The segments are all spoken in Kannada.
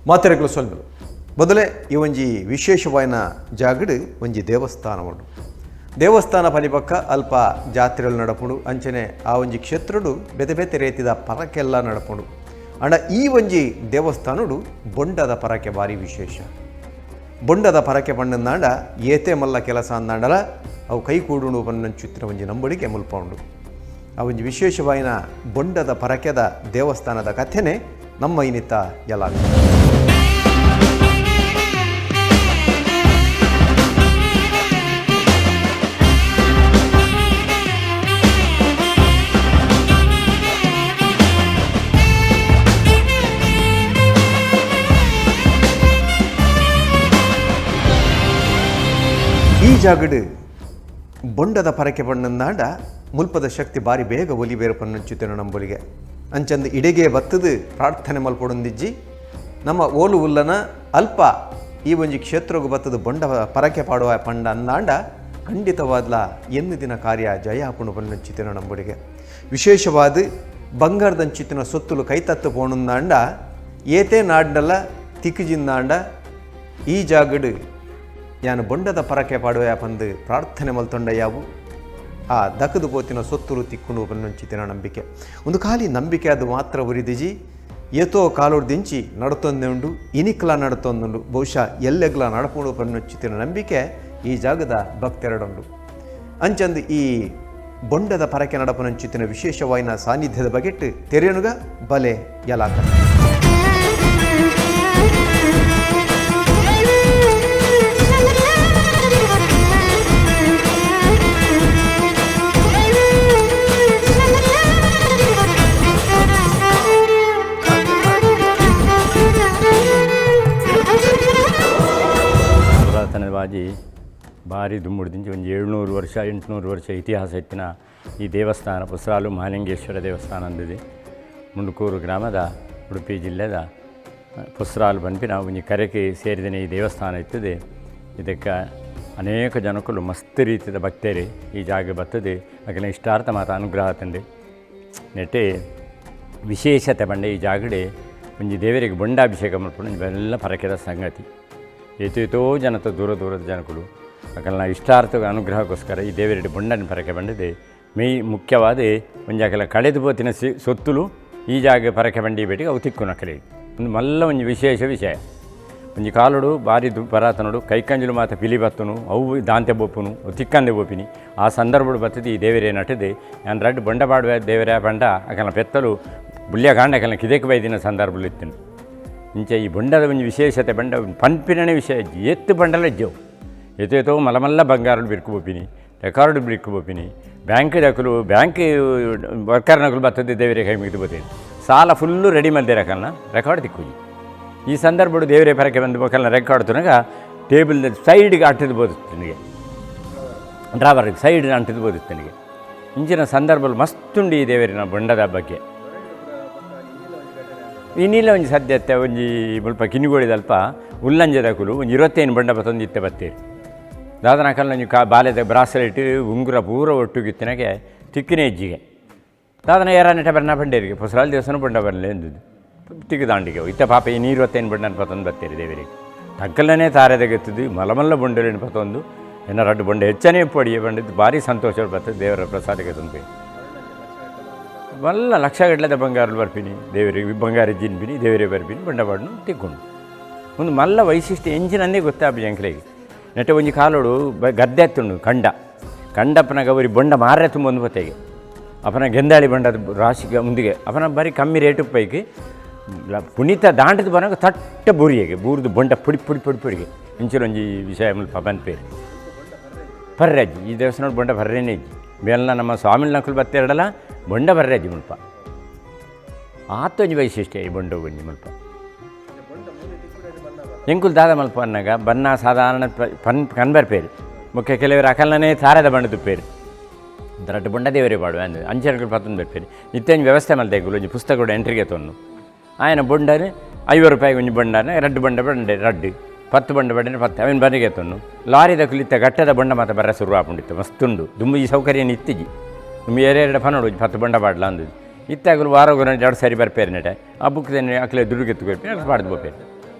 ಮಾತೆರೆಗಳು ಸ್ವಲ್ಪ ಮೊದಲೇ ಈ ಒಂಜಿ ವಿಶೇಷವಾದ ಜಾಗಡ್ ಒಂಜಿ ದೇವಸ್ಥಾನ ಉಂಟು. ದೇವಸ್ಥಾನ ಪನಿಪಕ್ಕ ಅಲ್ಪ ಜಾತ್ರೆಗಳು ನಡಪುಂಡು. ಅಂಚನೆ ಆ ಒಂಜಿ ಕ್ಷೇತ್ರಡು ಬೇತೆ ಬೇತೆ ರೀತಿದ ಪರಕೆಲ್ಲ ನಡಪುಂಡು. ಅಂಡ ಈ ಒಂಜಿ ದೇವಸ್ಥಾನಡು ಬೊಂಡದ ಪರಕೆ ಭಾರಿ ವಿಶೇಷ. ಬೊಂಡದ ಪರಕೆ ಪಂಡಂದಾಂಡ ಏತೆ ಮಲ್ಲ ಕೆಲಸ ಅಂದಾಂಡಲ ಅವು ಕೈ ಕೂಡುಂಡು ಪನ್ನಂಚುತ್ತಿನ ಒಂಜಿ ನಂಬಳಿಕೆ ಮುಲ್ಪ ಉಂಡು. ಆ ಒಂಜಿ ವಿಶೇಷವಾದ ಬೊಂಡದ ಪರಕೆದ ದೇವಸ್ಥಾನದ ಕಥೆನೇ ನಮ್ಮ ಇನ್ನಿತ್ತ ಎಲ್ಲ. ಈ ಜಾಗಡ್ ಬೊಂಡದ ಪರಕೆ ಪಣ್ಣಂದಾಂಡ ಮುಲ್ಪದ ಶಕ್ತಿ ಬಾರಿ ಬೇಗ ಒಲಿ ಬೇರೆ ಪನ್ನಂಚುತ್ತೇನೆ ನಂಬೊಲಿಗೆ. ಅಂಚಂದು ಇಡೆಗೆ ಬತ್ತದು ಪ್ರಾರ್ಥನೆ ಮಲ್ಪೊಡೊಂದಿಜ್ಜಿ ನಮ್ಮ ಓಲು ಉಲ್ಲನ ಅಲ್ಪ ಈ ಒಂಜಿ ಕ್ಷೇತ್ರಗೂ ಬತ್ತದು ಬೊಂಡ ಪರಕೆ ಪಾಡುವ ಪಂಡ ಅಂದಾಂಡ ಖಂಡಿತವಾದ್ಲ ಎನ್ನು ದಿನ ಕಾರ್ಯ ಜಯ ಹಾಕೊಂಡು ಪನ್ನಂಚುತ್ತೇನೆ ನಂಬೊಲಿಗೆ. ವಿಶೇಷವಾದ ಬಂಗಾರದಂಚಿತ್ತಿನ ಸೊತ್ತುಲು ಕೈತತ್ತು ಪೋಣಂದಾಂಡ ಏತೇ ನಾಡ್ನಲ್ಲ ತಿಕ್ಕಿಜಿಂದಾಂಡ ಈ ಜಾಗಡ್ ಯಾನು ಬೊಂಡದ ಪರಕೆ ಪಾಡುವ ಪಂದು ಪ್ರಾರ್ಥನೆ ಮಲ್ತೊಂಡ ಯಾವು ಆ ದಕ್ಕದು ಪೋತಿನ ಸೊತ್ತುರು ತಿಕ್ಕುಂಡು ಪನ್ನೊಂಚಿತಿನ ನಂಬಿಕೆ. ಒಂದು ಖಾಲಿ ನಂಬಿಕೆ ಅದು ಮಾತ್ರ ಉರಿದಿಜಿ ಏತೋ ಕಾಲೋಡು ದಿಂಚಿ ನಡತೊಂದೆ ಉಂಡು ಇನಿಕ್ಲ ನಡತೊಂದುಂಡು ಬಹುಶಃ ಎಲ್ಲೆಗ್ಲ ನಡಪುಂಡು ಪನ್ನೊಂಚಿತಿನ ನಂಬಿಕೆ ಈ ಜಾಗದ ಭಕ್ತೆರಡುಂಡು. ಅಂಚಂದು ಈ ಬೊಂಡದ ಪರಕೆ ನಡಪನಂಚಿತಿನ ವಿಶೇಷವಾಯಿನ ಸಾನ್ನಿಧ್ಯದ ಬಗೆಟ್ಟು ತೆರೆಯನುಗ ಬಲೆ ಯಲಾಕ. ಪುರಾತನವಾಗಿ ಭಾರಿ ದುಮ್ಮುಡ್ದಿಂಚಿ ಒಂದು 700 ವರ್ಷ 800 ವರ್ಷ ಇತಿಹಾಸ ಇತ್ತಿನ ಈ ದೇವಸ್ಥಾನ ಪುಸರಾಲು ಮಹಾಲಿಂಗೇಶ್ವರ ದೇವಸ್ಥಾನ ಅಂದಿದೆ. ಮುಂಡಕೂರು ಗ್ರಾಮದ ಉಡುಪಿ ಜಿಲ್ಲೆದ ಪುಸರಾಲು ಬಂಪಿನ ಒಂಜಿ ಕರೆಗೆ ಸೇರಿದ ಈ ದೇವಸ್ಥಾನ ಇರ್ತದೆ. ಇದಕ್ಕೆ ಅನೇಕ ಜನಕ್ಕೂ ಮಸ್ತ್ ರೀತಿಯ ಭಕ್ತರು ಈ ಜಾಗ ಬರ್ತದೆ. ಹಾಗೆಲ್ಲ ಇಷ್ಟಾರ್ಥ ಮಾತು ಅನುಗ್ರಹ ತಂದೆ ನೆಟ್ಟೆ ವಿಶೇಷತೆ ಬಂಡೆ ಈ ಜಾಗಡೆ ಒಂಜಿ ದೇವರಿಗೆ ಬೊಂಡಾಭಿಷೇಕ ಮಾಡ್ಕೊಂಡು ಇವೆಲ್ಲ ಪರಕೆದ ಸಂಗತಿ. ಏತೇತೋ ಜನತ ದೂರದ ಜನಗಳು ಹಾಗೆಲ್ಲ ಇಷ್ಟಾರ್ಥ ಅನುಗ್ರಹಕ್ಕೋಸ್ಕರ ಈ ದೇವರಿಗೆ ಬೊಂಡನ ಪರಕೆ ಬಂದಿದೆ. ಮುಖ್ಯವಾದ ಒಂಜಾಕೆಲ್ಲ ಕಳೆದು ಪೋತಿನ ಸೊತ್ತುಲು ಈ ಜಾಗ ಪರಕೆ ಬಂಡಿ ಬೇಟಿಗೆ ಅವು ತಿಕ್ಕು ನಕಲಿ ಒಂದು ಮಲ್ಲ ಒಂಜಿ ವಿಶೇಷ ವಿಷಯ. ಒಂಜಿ ಕಾಲುಡು ಭಾರಿ ಪರಾತನೋಡು ಕೈಕಂಜಲು ಮಾತ ಪಿಲಿ ಬತ್ತನು ಅವು ದಾಂತೆ ಬೊಪ್ಪುನು ತಿಕ್ಕಂದೆ ಬೋಪಿನಿ ಆ ಸಂದರ್ಭ ಬರ್ತದೆ. ಈ ದೇವರೇ ನಟದೆ ನಾನು ರಡ್ಡು ಬೊಂಡ ಪಾಡುವ ದೇವರೇ ಬಂಡ ಅಕಲ ಪೆತ್ತಲು ಬುಲ್ಯ ಕಾಂಡ ಅಕಲ ಕಿದಕ್ಕೆ ಬೈದಿನ ಸಂದರ್ಭದಲ್ಲಿ ಇತ್ತನು. ಇಂಚೆ ಈ ಬೊಂಡದ ಒಂಜಿ ವಿಶೇಷತೆ ಬಂಡ ಪನ್ಪಿನೇ ವಿಷಯ ಎತ್ತು ಬಂಡಲ ಇಜ್ಜವು ಎತ್ತೇತೋ ಮಲಮಲ್ಲ ಬಂಗಾರಡು ಬಿರ್ಕು ಬೋಪಿನಿ ರೆಕಾರ್ಡ್ ಬಿರ್ಕು ಬೋಪಿನಿ ಬ್ಯಾಂಕ್ ದಕ್ಕಲು ಬ್ಯಾಂಕ್ ವರ್ಕರ್ ನಕಲು ಬರ್ತದೆ ದೇವರೇ ಕೈ ಮುಗಿದು ಬೋತೇನೆ ಸಾಲ ಫುಲ್ಲು ರೆಡಿ ಮಲ್ದೇ ರಕಲ್ನ ರೆಕಾರ್ಡ್ ತಿಕ್ಕುಜಿ. ಈ ಸಂದರ್ಭಡು ದೇವರೇ ಪರಕೆ ಬಂದು ಮಕ್ಕಳನ್ನ ರೆಕಾರ್ಡ್ ತುನಾಗ ಟೇಬಲ್ ಸೈಡ್ಗೆ ಅಂಟಿದ್ದು ಬೋದಿತ್ತು ನನಗೆ ಡ್ರಾವರ್ಗೆ ಸೈಡ್ ಅಂಟಿದ್ದು ಬೋದಿತ್ತು ನನಗೆ. ಇಂಚಿನ ಸಂದರ್ಭದಲ್ಲಿ ಮಸ್ತುಂಡು ಈ ದೇವರಿನ ಬೊಂಡದ ಬಗ್ಗೆ. ಇನ್ನಿಲ್ಲ ಒಂಜಿ ಸದ್ಯತೆ ಒಂಜಿ ಮುಲ್ಪ ಕಿನ್ನಿಗೋಳಿದಲ್ಪ ಉಲ್ಲಂಜದಕುಲು ಒಂದು 25 ಬೊಂಡ ಬತ್ತೊಂದು ಇತ್ತೆ ಬತ್ತೇರಿ ದಾದನ ಕಲ್ಲ ಒಂಜಿ ಬಾಲ್ಯದ ಬ್ರಾಸ್ಲೆಟ್ ಉಂಗುರ ಪೂರ ಒಟ್ಟುಗಿತ್ತಿನಾಗೆ ತಿಕ್ಕಿನ ಹೆಜ್ಜಿಗೆ ದಾದನ ಏರಾನೆಟ ಬಣ್ಣ ಬಂಡೇರಿಗೆ ಪುಸರಾಲ್ ದೇವಸ್ಥಾನ ಬೊಂಡ ಬರಲಿ ಎಂದುದು ತಿಕ್ಕು ದಾಂಡಿಗೆ ಇತ್ತ ಪಾಪ ಈ 25 ಬೊಂಡನ ಪತ್ತೊಂದು ಬತ್ತೇರಿ ದೇವರಿಗೆ ತಕ್ಕಲ್ಲನೇ ತಾರೆದಗೆತ್ತದು ಮಲಮಲ್ಲ ಬೊಂಡಲಿನ ಪತ್ತೊಂದು ಎನ್ನ ರಡ್ಡು ಬೊಂಡ ಹೆಚ್ಚನೇ ಪೊಡಿಯೇ ಬಂದಿದ್ದು ಭಾರಿ ಸಂತೋಷ ಬರ್ತದೆ ದೇವರ ಪ್ರಸಾದಕ್ಕೆ ತಂದು ಮಲ್ಲ ಲಕ್ಷಗಟ್ಟಲೆ ಬಂಗಾರಲು ಬರ್ಪಿನಿ ದೇವರಿಗೆ ಬಂಗಾರ ಜಿನ್ಬಿನಿ ದೇವರೇ ಬರ್ಪಿನಿ ಬಂಡಪಾಡನು ತಿಕ್ಕೊಂಡು ಒಂದು ಮಲ್ಲ ವೈಶಿಷ್ಟ್ಯ ಎಂಜಿನನ್ನೇ ಗೊತ್ತಾಗ್ಬಿಡಿ ಅಂಕಲೆಗೆ. ನೆಟ್ಟ ಒಂಜಿ ಕಾಲೋಡು ಗದ್ದೆ ಎತ್ತುಂಡು ಕಂಡಪ್ಪನ ಗೌರಿ ಬೊಂಡ ಮಾರೇ ತುಂಬ ಒಂದು ಹೊತ್ತೆಗೆ ಅಪನ ಗೆಂದಾಳಿ ಬೊಂಡದ ರಾಶಿಗೆ ಮುಂದಿಗೆ ಅಪನ ಬರೀ ಕಮ್ಮಿ ರೇಟು ಪೈಕಿ ಪುನೀತ ದಾಂಡದ ಬರೋಂಗ ತಟ್ಟ ಬೂರಿಯಗೆ ಬೂರ್ದು ಬೊಂಡ ಪುಡಿಗೆ ಇಂಚಲೊಂಜಿ ವಿಷಯ ಮುಲ್ಪ ಬಂದ್ಪೇರಿ ಪರ್ರಜ್ಜಿ ಈ ದೇವಸ್ಥಾನ ಬೊಂಡ ಬರ್ರೇನೇ ಇಜ್ಜಿ ಬೆಲ್ಲ ನಮ್ಮ ಸ್ವಾಮಿಲ್ ನಕಲು ಬತ್ತೆರಡಲ್ಲ ಬೊಂಡ ಬರ್ರಜ್ಜಿ ಮುಲ್ಪ ಆತೊಂಜಿ ವೈಶಿಷ್ಟ್ಯ ಈ ಬೊಂಡ ಒಂಜಿ ಮುಲ್ಪ ಎಂಕುಲು ದಾದ ಮಲ್ಪ ಅನ್ನಗ ಬನ್ನ ಸಾಧಾರಣ ಕನ್ಬರ್ಪೇರಿ ಮುಖ್ಯ ಕೆಲವರು ಅಕಲ್ನೇ ತಾರದ ಬಣ್ಣದ ಪೇರು ದೊಡ್ಡ ಬೊಂಡ ದೇವರೇ ಪಾಡುವ ಅಂದರೆ ಅಂಚೆಗಳು ಪತ್ತೊಂದು ಬರ್ಪೇರಿ ನಿತ್ಯಂಜಿ ವ್ಯವಸ್ಥೆ ಮಲ್ತೆಗುಲು ಒಂಜಿ ಪುಸ್ತಕ ಎಂಟ್ರಿಗೆ ತೊನ್ನು ಆಯನ ಬೊಂಡನೆ 50 ರೂಪಾಯಿಗೆ ಒಂಜಿ ಬೊಂಡನೆ ರಡ್ಡು ಬೊಂಡ ಬಂಡೆ ರಡ್ಡು 10 ಬೊಂಡ ಬಡ್ಡೆ 10 ಅವನ ಬರಿಗೆ ತೊನ್ನು ಲಾರಿದ ಕುಲಿತ ಗಟ್ಟದ ಬೊಂಡ ಮಾತ ಬರ ಶುರು ಆಪುಂಡಿತ್ತು ಮಸ್ತುಂಡು ದುಂಬು ಈ ಸೌಕರ್ಯ ಇತ್ತಿಜಿ ದುಂಬು ಎರಡು ಪನೋಡು 10 ಬೊಂಡ ಬಾಡ್ಲ ಅಂದು ಇತ್ತಾಗಲು ವಾರಗಳು 2 ಸಾರಿ ಬರ್ಪೇರಿ ನೆಟೆ ಆ ಬುಕ್ದೇನೆ ಅಕ್ಲೆ ದುಡ್ಡು ಗೆತ್ತುಕೊಳ್ಪೇರಿ ಅದು ಬಾಡ್ದು ಬೋಪೇರಿ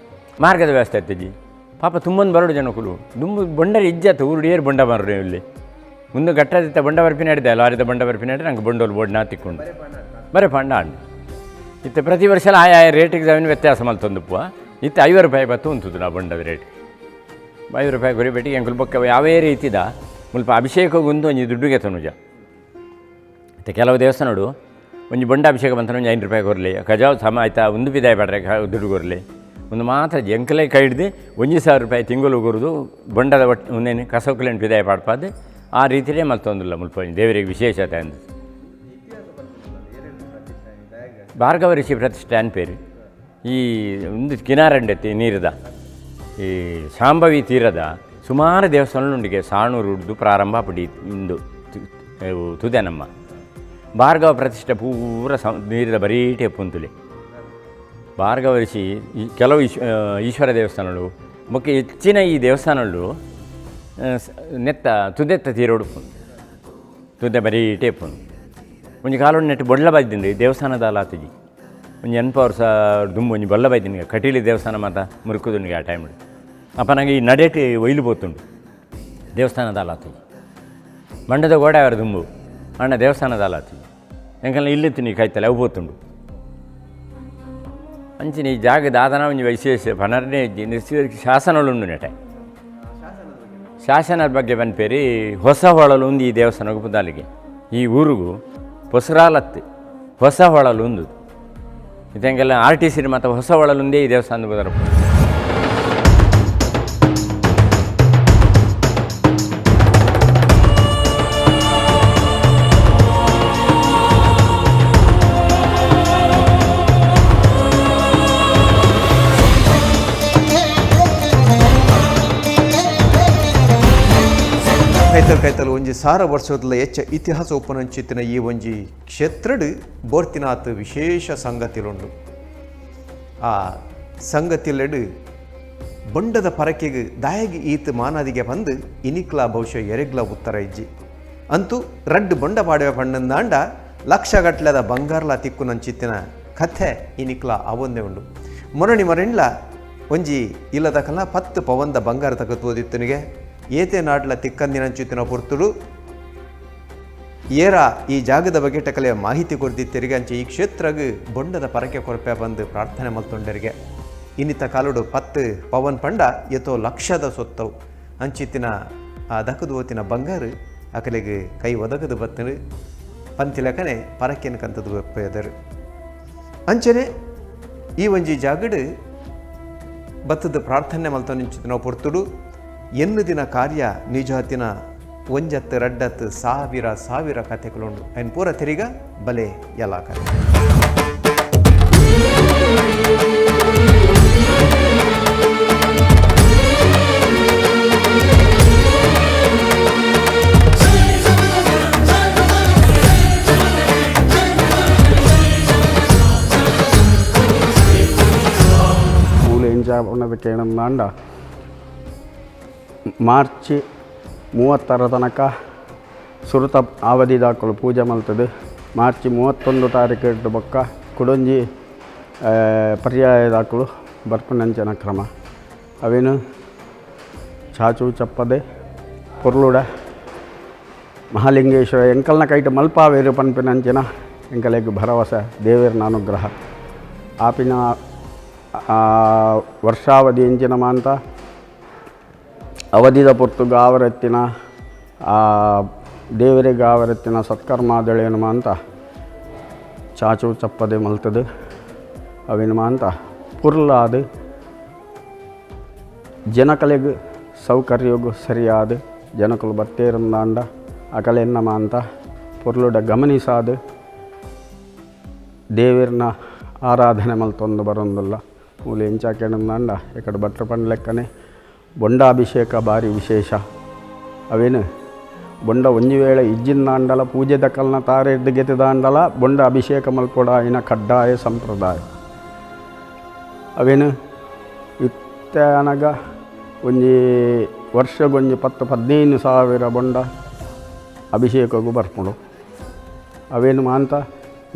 ಮಾರ್ಗದ ವ್ಯವಸ್ಥೆ ಇತ್ತಜ್ಜಿ ಪಾಪ ತುಂಬೊಂದು ಬರಡು ಜನಕುಲು ದುಂಬು ಬೊಂಡರಿ ಇಜ್ಜತ್ತು ಊರುಡಿಯೇರು ಬೊಂಡ ಬರೋರು ಇಲ್ಲಿ ಮುಂದೆ ಗಟ್ಟದಿತ್ತ ಬೊಂಡ ಬರ್ಪಿನ ಹಿಡಿದೆ ಲಾರಿದ ಬೊಂಡ ಬರ್ಪಿನ ಹಿಡಿದ್ರೆ ನಂಗೆ ಬೊಂಡೋಲು ಬೋರ್ಡ್ ತಿಕ್ಕೊಂಡು ಬರೀ ಪಂಡ ಆಂಡು ಇತ್ತು ಪ್ರತಿ ವರ್ಷ ಆಯಾ ರೇಟಿಗೆ ಜಮೀನು ವ್ಯತ್ಯಾಸ ಮಲ್ತೊಂದುಪ್ಪು ಇತ್ತು 50 ರೂಪಾಯಿ ಬತ್ತು ಉಂಟುದು ನಾ ಬೊಂಡದ ರೇಟ್ 5 ರೂಪಾಯಿ ಗುರಿಬೇಟಿಗೆ ಎಂಕುಲು ಬೊಕ್ಕ ಯಾವೇ ರೀತಿದ ಮುಲ್ಪ ಅಭಿಷೇಕಗೊಂದು ಒಂಜಿ ದುಡ್ಡುಗೆ ತನುಜ ಮತ್ತು ಕೆಲವು ದೇವಸ್ಥಾನಡು ಒಂಜಿ ಬೊಂಡ ಅಭಿಷೇಕ ಬಂತ ಒಂಜಿ 5 ರೂಪಾಯಿ ಕೊರಲಿ ಕಜಾವ್ ಸಮ ಆಯ್ತಾ ಒಂದು ಬಿದಾಯ ಪಡ್ರೆ ದುಡ್ಡು ಕೊರಲಿ ಒಂದು ಮಾತ್ರ ಎಂಕಲೇ ಕೈ ಹಿಡ್ದು 1,000 ರೂಪಾಯಿ ತಿಂಗಳು ಗುರುದು ಬೊಂಡದ ಒಟ್ಟು ಒಂದೇನು ಕಸೋಕಲೇನು ಬಿದಾಯ ಪಾಡ್ಪಾದು ಆ ರೀತಿಯೇ ಮಲ್ತೊಂದಿಲ್ಲ ಮುಲ್ಪ ದೇವರಿಗೆ ವಿಶೇಷತೆ ಅಂದು ಭಾರ್ಗವ ಋಷಿ ಪ್ರತಿಷ್ಠೆ ಅನ್ಪೇರು ಈ ಒಂದು ಕಿನಾರಂಡೆತ್ತಿ ನೀರದ ಈ ಶಾಂಭವಿ ತೀರದ ಸುಮಾರು ದೇವಸ್ಥಾನದೊಂದಿಗೆ ಸಾಣೂರು ಹಿಡಿದು ಪ್ರಾರಂಭ ಪಡಿ ಇಂದು ತುದೆ ನಮ್ಮ ಭಾರ್ಗವ ಪ್ರತಿಷ್ಠೆ ಪೂರ ನೀರಿದ ಬರೀಟೆ ಪುಂತುಲೆ ಭಾರ್ಗವ ಋಷಿ ಈ ಕೆಲವು ಈಶ್ವರ ದೇವಸ್ಥಾನಗಳು ಮುಖ್ಯ ಹೆಚ್ಚಿನ ಈ ದೇವಸ್ಥಾನಗಳು ನೆತ್ತ ತುದೆತ್ತ ತೀರೋಡು ತುದೆ ಬರೀಟೆ ಪುಂದು ಒಂಜಿ ಕಾಲೋಡು ನೆಟ್ಟು ಬೊಡ್ಲ ಬೈದಿಂದು ದೇವಸ್ಥಾನದ ಅಲಾತಜಿ ಒಂಜಿ 80 ವರ್ಷ ದುಂಬು ಒಂಜಿ ಬೊಲ್ಲ ಬೈದಿನಿಗೆ ಕಟೀಲಿ ದೇವಸ್ಥಾನ ಮಾತ ಮುರುಕುದುನಿಗೆ ಆ ಟೈಮ್ ಅಪ್ಪ ನನಗೆ ಈ ನಡೆಟಿ ಒಯ್ಲು ಬೋತುಂಡು ದೇವಸ್ಥಾನದ ಅಲಾತಜಿ ಮಂಡದ ಗೋಡೆ ಅವರ ದುಂಬು ಅಣ್ಣ ದೇವಸ್ಥಾನದ ಅಲಾತಜಿ ಎಂಕಲ್ಲ ಇಲ್ಲಿತ್ತು ನೀ ಕಾಯ್ತಲ್ಲ ಅವು ಬೋತುಂಡು ಅಂಚಿನ ಈ ಜಾಗದ ಆದನ ಒಂಜಿ ವಿಶೇಷ ಪನರ್ನೇ ಶಾಸನಗಳುಂಡು ನೆಟೆ ಶಾಸನದ ಬಗ್ಗೆ ಬಂದ್ಪೇರಿ ಹೊಸ ಹೊಳಲು ಒಂದು ಈ ದೇವಸ್ಥಾನಕ್ಕೆ ಪುದಾಲಿಗೆ ಈ ಊರಿಗೂ ಪೊಸರಾಲತ್ತು ಹೊಸ ಹೊಳಲು ಒಂದು ಇದಂಗೆಲ್ಲ RTC ಮತ್ತು ಹೊಸ ಹೊಳಲುಂದೇ ಈ ದೇವಸ್ಥಾನದ ಬದರ ಕೈತಲು ಒಂಜಿ 1000 ವರ್ಷದಲ್ಲ ಹೆಚ್ಚ ಇತಿಹಾಸ ಉಪನಂಚಿತ್ತಿನ ಈ ಒಂಜಿ ಕ್ಷೇತ್ರಡ್ ಬೋರ್ತಿನಾಥ್ ವಿಶೇಷ ಸಂಗತಿಲುಂಡು ಆ ಸಂಗತಿಲೆಡು ಬೊಂಡದ ಪರಕೆಗೆ ದಾಯಗಿ ಈತ್ ಮಾನಾದಿಗೆ ಬಂದು ಇನಿಕ್ಲ ಬಹುಶಃ ಎರೆಗ್ಲ ಉತ್ತರ ಇಜ್ಜಿ ಅಂತೂ ರಡ್ಡು ಬೊಂಡ ಪಾಡುವ ಪಂಡಂದಾಂಡ ಲಕ್ಷಗಟ್ಲೆದ ಬಂಗಾರ್ಲ ತಿಕ್ಕು ನಂಚಿತ್ತಿನ ಕಥೆ ಇನಿಕ್ಲ ಅವೊಂದೇ ಉಂಡು ಮೊರಣಿಂಡ್ಲ ಒಂಜಿ ಇಲ್ಲದ ಕಲ 10 ಪವಂದ ಬಂಗಾರ ತಗತು ಓದಿತ್ತನಿಗೆ ಏತೆ ನಾಡ್ಲ ತಿಕ್ಕಂದಿನಂಚುತ್ತಿನ ಪೊರ್ತುಡು ಏರ ಈ ಜಾಗದ ಬಗ್ಗೆ ಟಕಲೆಯ ಮಾಹಿತಿ ಕೊಡ್ದಿತ್ತರಿಗೆ ಅಂಚೆ ಈ ಕ್ಷೇತ್ರಗೆ ಬೊಂಡದ ಪರಕೆ ಕೊರಪೆ ಬಂದು ಪ್ರಾರ್ಥನೆ ಮಲ್ತೊಂಡರಿಗೆ ಇನ್ನಿತ ಕಾಲುಡು 10 ಪವನ್ ಪಂಡ ಎತ್ತೋ ಲಕ್ಷದ ಸೊತ್ತವು ಅಂಚಿತ್ತಿನ ಆ ದಕ್ಕದು ಓತಿನ ಬಂಗಾರು ಅಕಲೆಗೆ ಕೈ ಒದಗದು ಬತ್ತನು ಪಂತಿಲಕನೆ ಪರಕೆನ ಕಂತದು ಒಪ್ಪೆದರು ಅಂಚನೆ ಈ ಒಂಜಿ ಜಾಗಡು ಬತ್ತದ ಪ್ರಾರ್ಥನೆ ಮಲ್ತೊಂಚಿತ್ತಿನ ಪೊರ್ತುಡು ಎನ್ನು ದಿನ ಕಾರ್ಯ ನಿಜಾತಿನ ಒಂಜತ್ತು ರಡ್ಡತ್ತು ಸಾವಿರ ಕಥೆಗಳುಂಡು ಅಯ್ನ ಪೂರ ತೆರಿಗ ಬಲೆ ಎಲ್ಲ ಕಥೆ ಅನ್ನೋದಕ್ಕೆ ಏನಂದ ಮಾರ್ಚ್ 30 ತನಕ ಸುರತ ಅವಧಿ ದಾಖಲು ಪೂಜೆ ಮಲ್ತದೆ. ಮಾರ್ಚ್ 31 ತಾರೀಕು ಇಟ್ಟು ಬೊಕ್ಕ ಕುಡೊಂಜಿ ಪರ್ಯಾಯ ದಾಖಲು ಬರ್ಪನಂಚನ ಕ್ರಮ ಅವೇನು ಚಾಚು ಚಪ್ಪದೆ ಪೊರ್ಲುಡ ಮಹಾಲಿಂಗೇಶ್ವರ ಎಂಕಲ್ನ ಕೈಟ್ ಮಲ್ಪಾವೇರು ಪನ್ಪಿನಂಚಿನ ಎಂಕಲೆಗ್ ಭರವಸೆ ದೇವೇರ್ನ ಅನುಗ್ರಹ ಆಪಿನ ವರ್ಷಾವಧಿ ಎಂಚಿನ ಮಾಂತ ಅವಧಿದ ಪೊರ್ತುಗ ಆವರೆತ್ತಿನ ದೇವರಿಗೆ ಆವರೆತ್ತಿನ ಸತ್ಕರ್ಮಾದಳೇನು ಮಾಂತ ಚಾಚು ಚಪ್ಪದೆ ಮಲ್ತದು ಅವೇನು ಮಾಂತ ಪುರ್ಲಾದು ಜನಕಲೆಗ್ ಸೌಕರ್ಯಗೂ ಸರಿಯಾದ ಜನಕಲು ಬರ್ತೇರಂದಾಂಡ ಅಕಲೆನ್ನ ಮಾಂತ ಪೊರ್ಲುಡ ಗಮನಿಸಾದು ದೇವರನ್ನ ಆರಾಧನೆ ಮಲ್ತೊಂದು ಬರೋದಿಲ್ಲ ಮೂಲ ಎಂಚಾಕೆಂದಾಂಡ ಇಕಡೆ ಭಟ್ರ ಪಂಡ ಲೆಕ್ಕನೆ ಬೊಂಡಾಭಿಷೇಕ ಭಾರಿ ವಿಶೇಷ ಅವೇನು ಬೊಂಡ ಒಂಜಿ ವೇಳೆ ಇಜ್ಜಿಂದಾಂಡಲ ಪೂಜೆ ದಕ್ಕಲ್ನ ತಾರೆ ಗೆತಿದಾಂಡಲ ಬೊಂಡ ಅಭಿಷೇಕ ಮಲ್ಪೊಡ ಇನ ಕಡ್ಡಾಯ ಸಂಪ್ರದಾಯ ಅವೇನು ಇತ್ತನಗ ಒಂಜಿ ವರ್ಷಗೊಂಜಿ 10-15 ಸಾವಿರ ಬೊಂಡ ಅಭಿಷೇಕಗೂ ಬರ್ಪುಂಡು ಅವೇನು ಮಾಂತ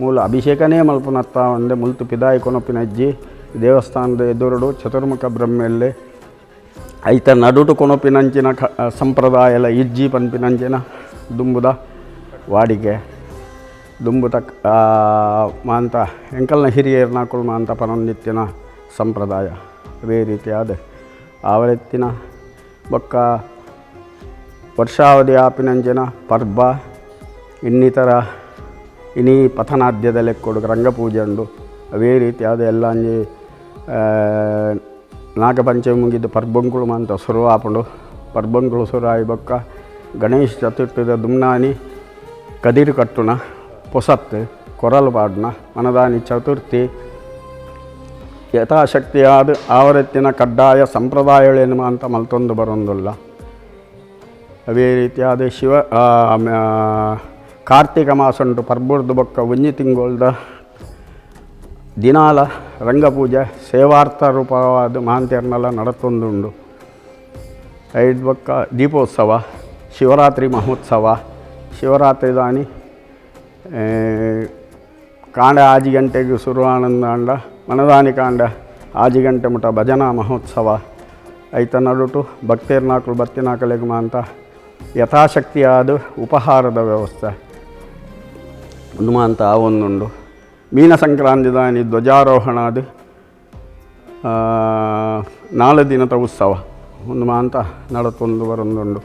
ಮೂಲ ಅಭಿಷೇಕನೇ ಮಲ್ಪುನತ್ತ ಒಂದೆ ಮುಲ್ತು ಪಿದಾಯಿ ಕೊನೊಪ್ಪಿನ ಅಜ್ಜಿ ದೇವಸ್ಥಾನದ ಎದುರುಡು ಚತುರ್ಮುಖ ಬ್ರಹ್ಮೆಲ್ಲೇ ಐತ ನಡುಟು ಕೊನಪಿನಂಚಿನ ಸಂಪ್ರದಾಯಲ ಇಜ್ಜಿ ಪನ್ಪಿನಂಚಿನ ದುಂಬುದ ವಾಡಿಕೆ ದುಂಬುತ ಮಾಂತ ಎಂಕಲ್ನ ಹಿರಿಯರು ನಾಕುಳು ಮಾಂತ ಪನೊಂದಿತ್ತಿನ ಸಂಪ್ರದಾಯ ಅದೇ ರೀತಿಯಾದ ಆವರೆತ್ತಿನ ಬೊಕ್ಕ ವರ್ಷಾವಧಿ ಆಪಿನಂಚಿನ ಪರ್ಬ ಇನ್ನಿತರ ಇನಿ ಪಥನಾದ್ಯದ ಲೆಕ್ಕೊಡು ರಂಗಪೂಜೆ ಉಂಡು ಅವೇ ರೀತಿಯಾದ ಎಲ್ಲ ಅಂಜಿ ನಾಗಪಂಚಮಿ ಮುಗಿದು ಪರ್ಬಂಕುಳು ಅಂತ ಶುರು ಆಪುಂಡು ಪರ್ಬಂಕುಳು ಶುರು ಆಗಿ ಬೊಕ್ಕ ಗಣೇಶ ಚತುರ್ಥಿದ ದುಮ್ನಾನಿ ಕದಿರು ಕಟ್ಟುನ ಪೊಸತ್ತು ಕೊರಲು ಪಾಡ್ನ ಮನದಾನಿ ಚತುರ್ಥಿ ಯಥಾಶಕ್ತಿಯಾದ ಆವರೆತ್ತಿನ ಕಡ್ಡಾಯ ಸಂಪ್ರದಾಯಗಳೇನು ಅಂತ ಮಲ್ತೊಂದು ಬರೋದಿಲ್ಲ ಅವೇ ರೀತಿಯಾದ ಕಾರ್ತಿಕ ಮಾಸ ಉಂಟು ಪರ್ಬುರ್ದು ಬೊಕ್ಕ ಒಂಜಿ ತಿಂಗೊಳ್ದ ದಿನಾಲ ರಂಗಪೂಜೆ ಸೇವಾರ್ಥ ರೂಪವಾದ ಮಾಂತ್ಯರ್ನೆಲ್ಲ ನಡತೊಂದುಂಡು ಐದು ಬೊಕ್ಕ ದೀಪೋತ್ಸವ ಶಿವರಾತ್ರಿ ಮಹೋತ್ಸವ ಶಿವರಾತ್ರಿ ದಾನಿ ಕಾಂಡ ಆಜಿ ಗಂಟೆಗೆ ಶುರು ಆನಂದ ಮನದಾನಿ ಕಾಂಡ ಆಜಿ ಗಂಟೆ ಮುಟ ಭಜನಾ ಮಹೋತ್ಸವ ಐತ ನಡುಟು ಭಕ್ತೇರ್ನಾಕುಲು ಬತ್ತಿನಾಕಲೆಗಮ ಅಂತ ಯಥಾಶಕ್ತಿಯಾದ ಉಪಹಾರದ ವ್ಯವಸ್ಥೆ ಒಂದು ಮಾಂತ ಒಂದುಂಡು ಮೀನ ಸಂಕ್ರಾಂತಿ ದಾನಿ ಧ್ವಜಾರೋಹಣ ಅದು 4 ದಿನದ ಉತ್ಸವ ಒಂದು ಮಾಂತ ನಡತೊಂದು ಬರೊಂದುಂಡು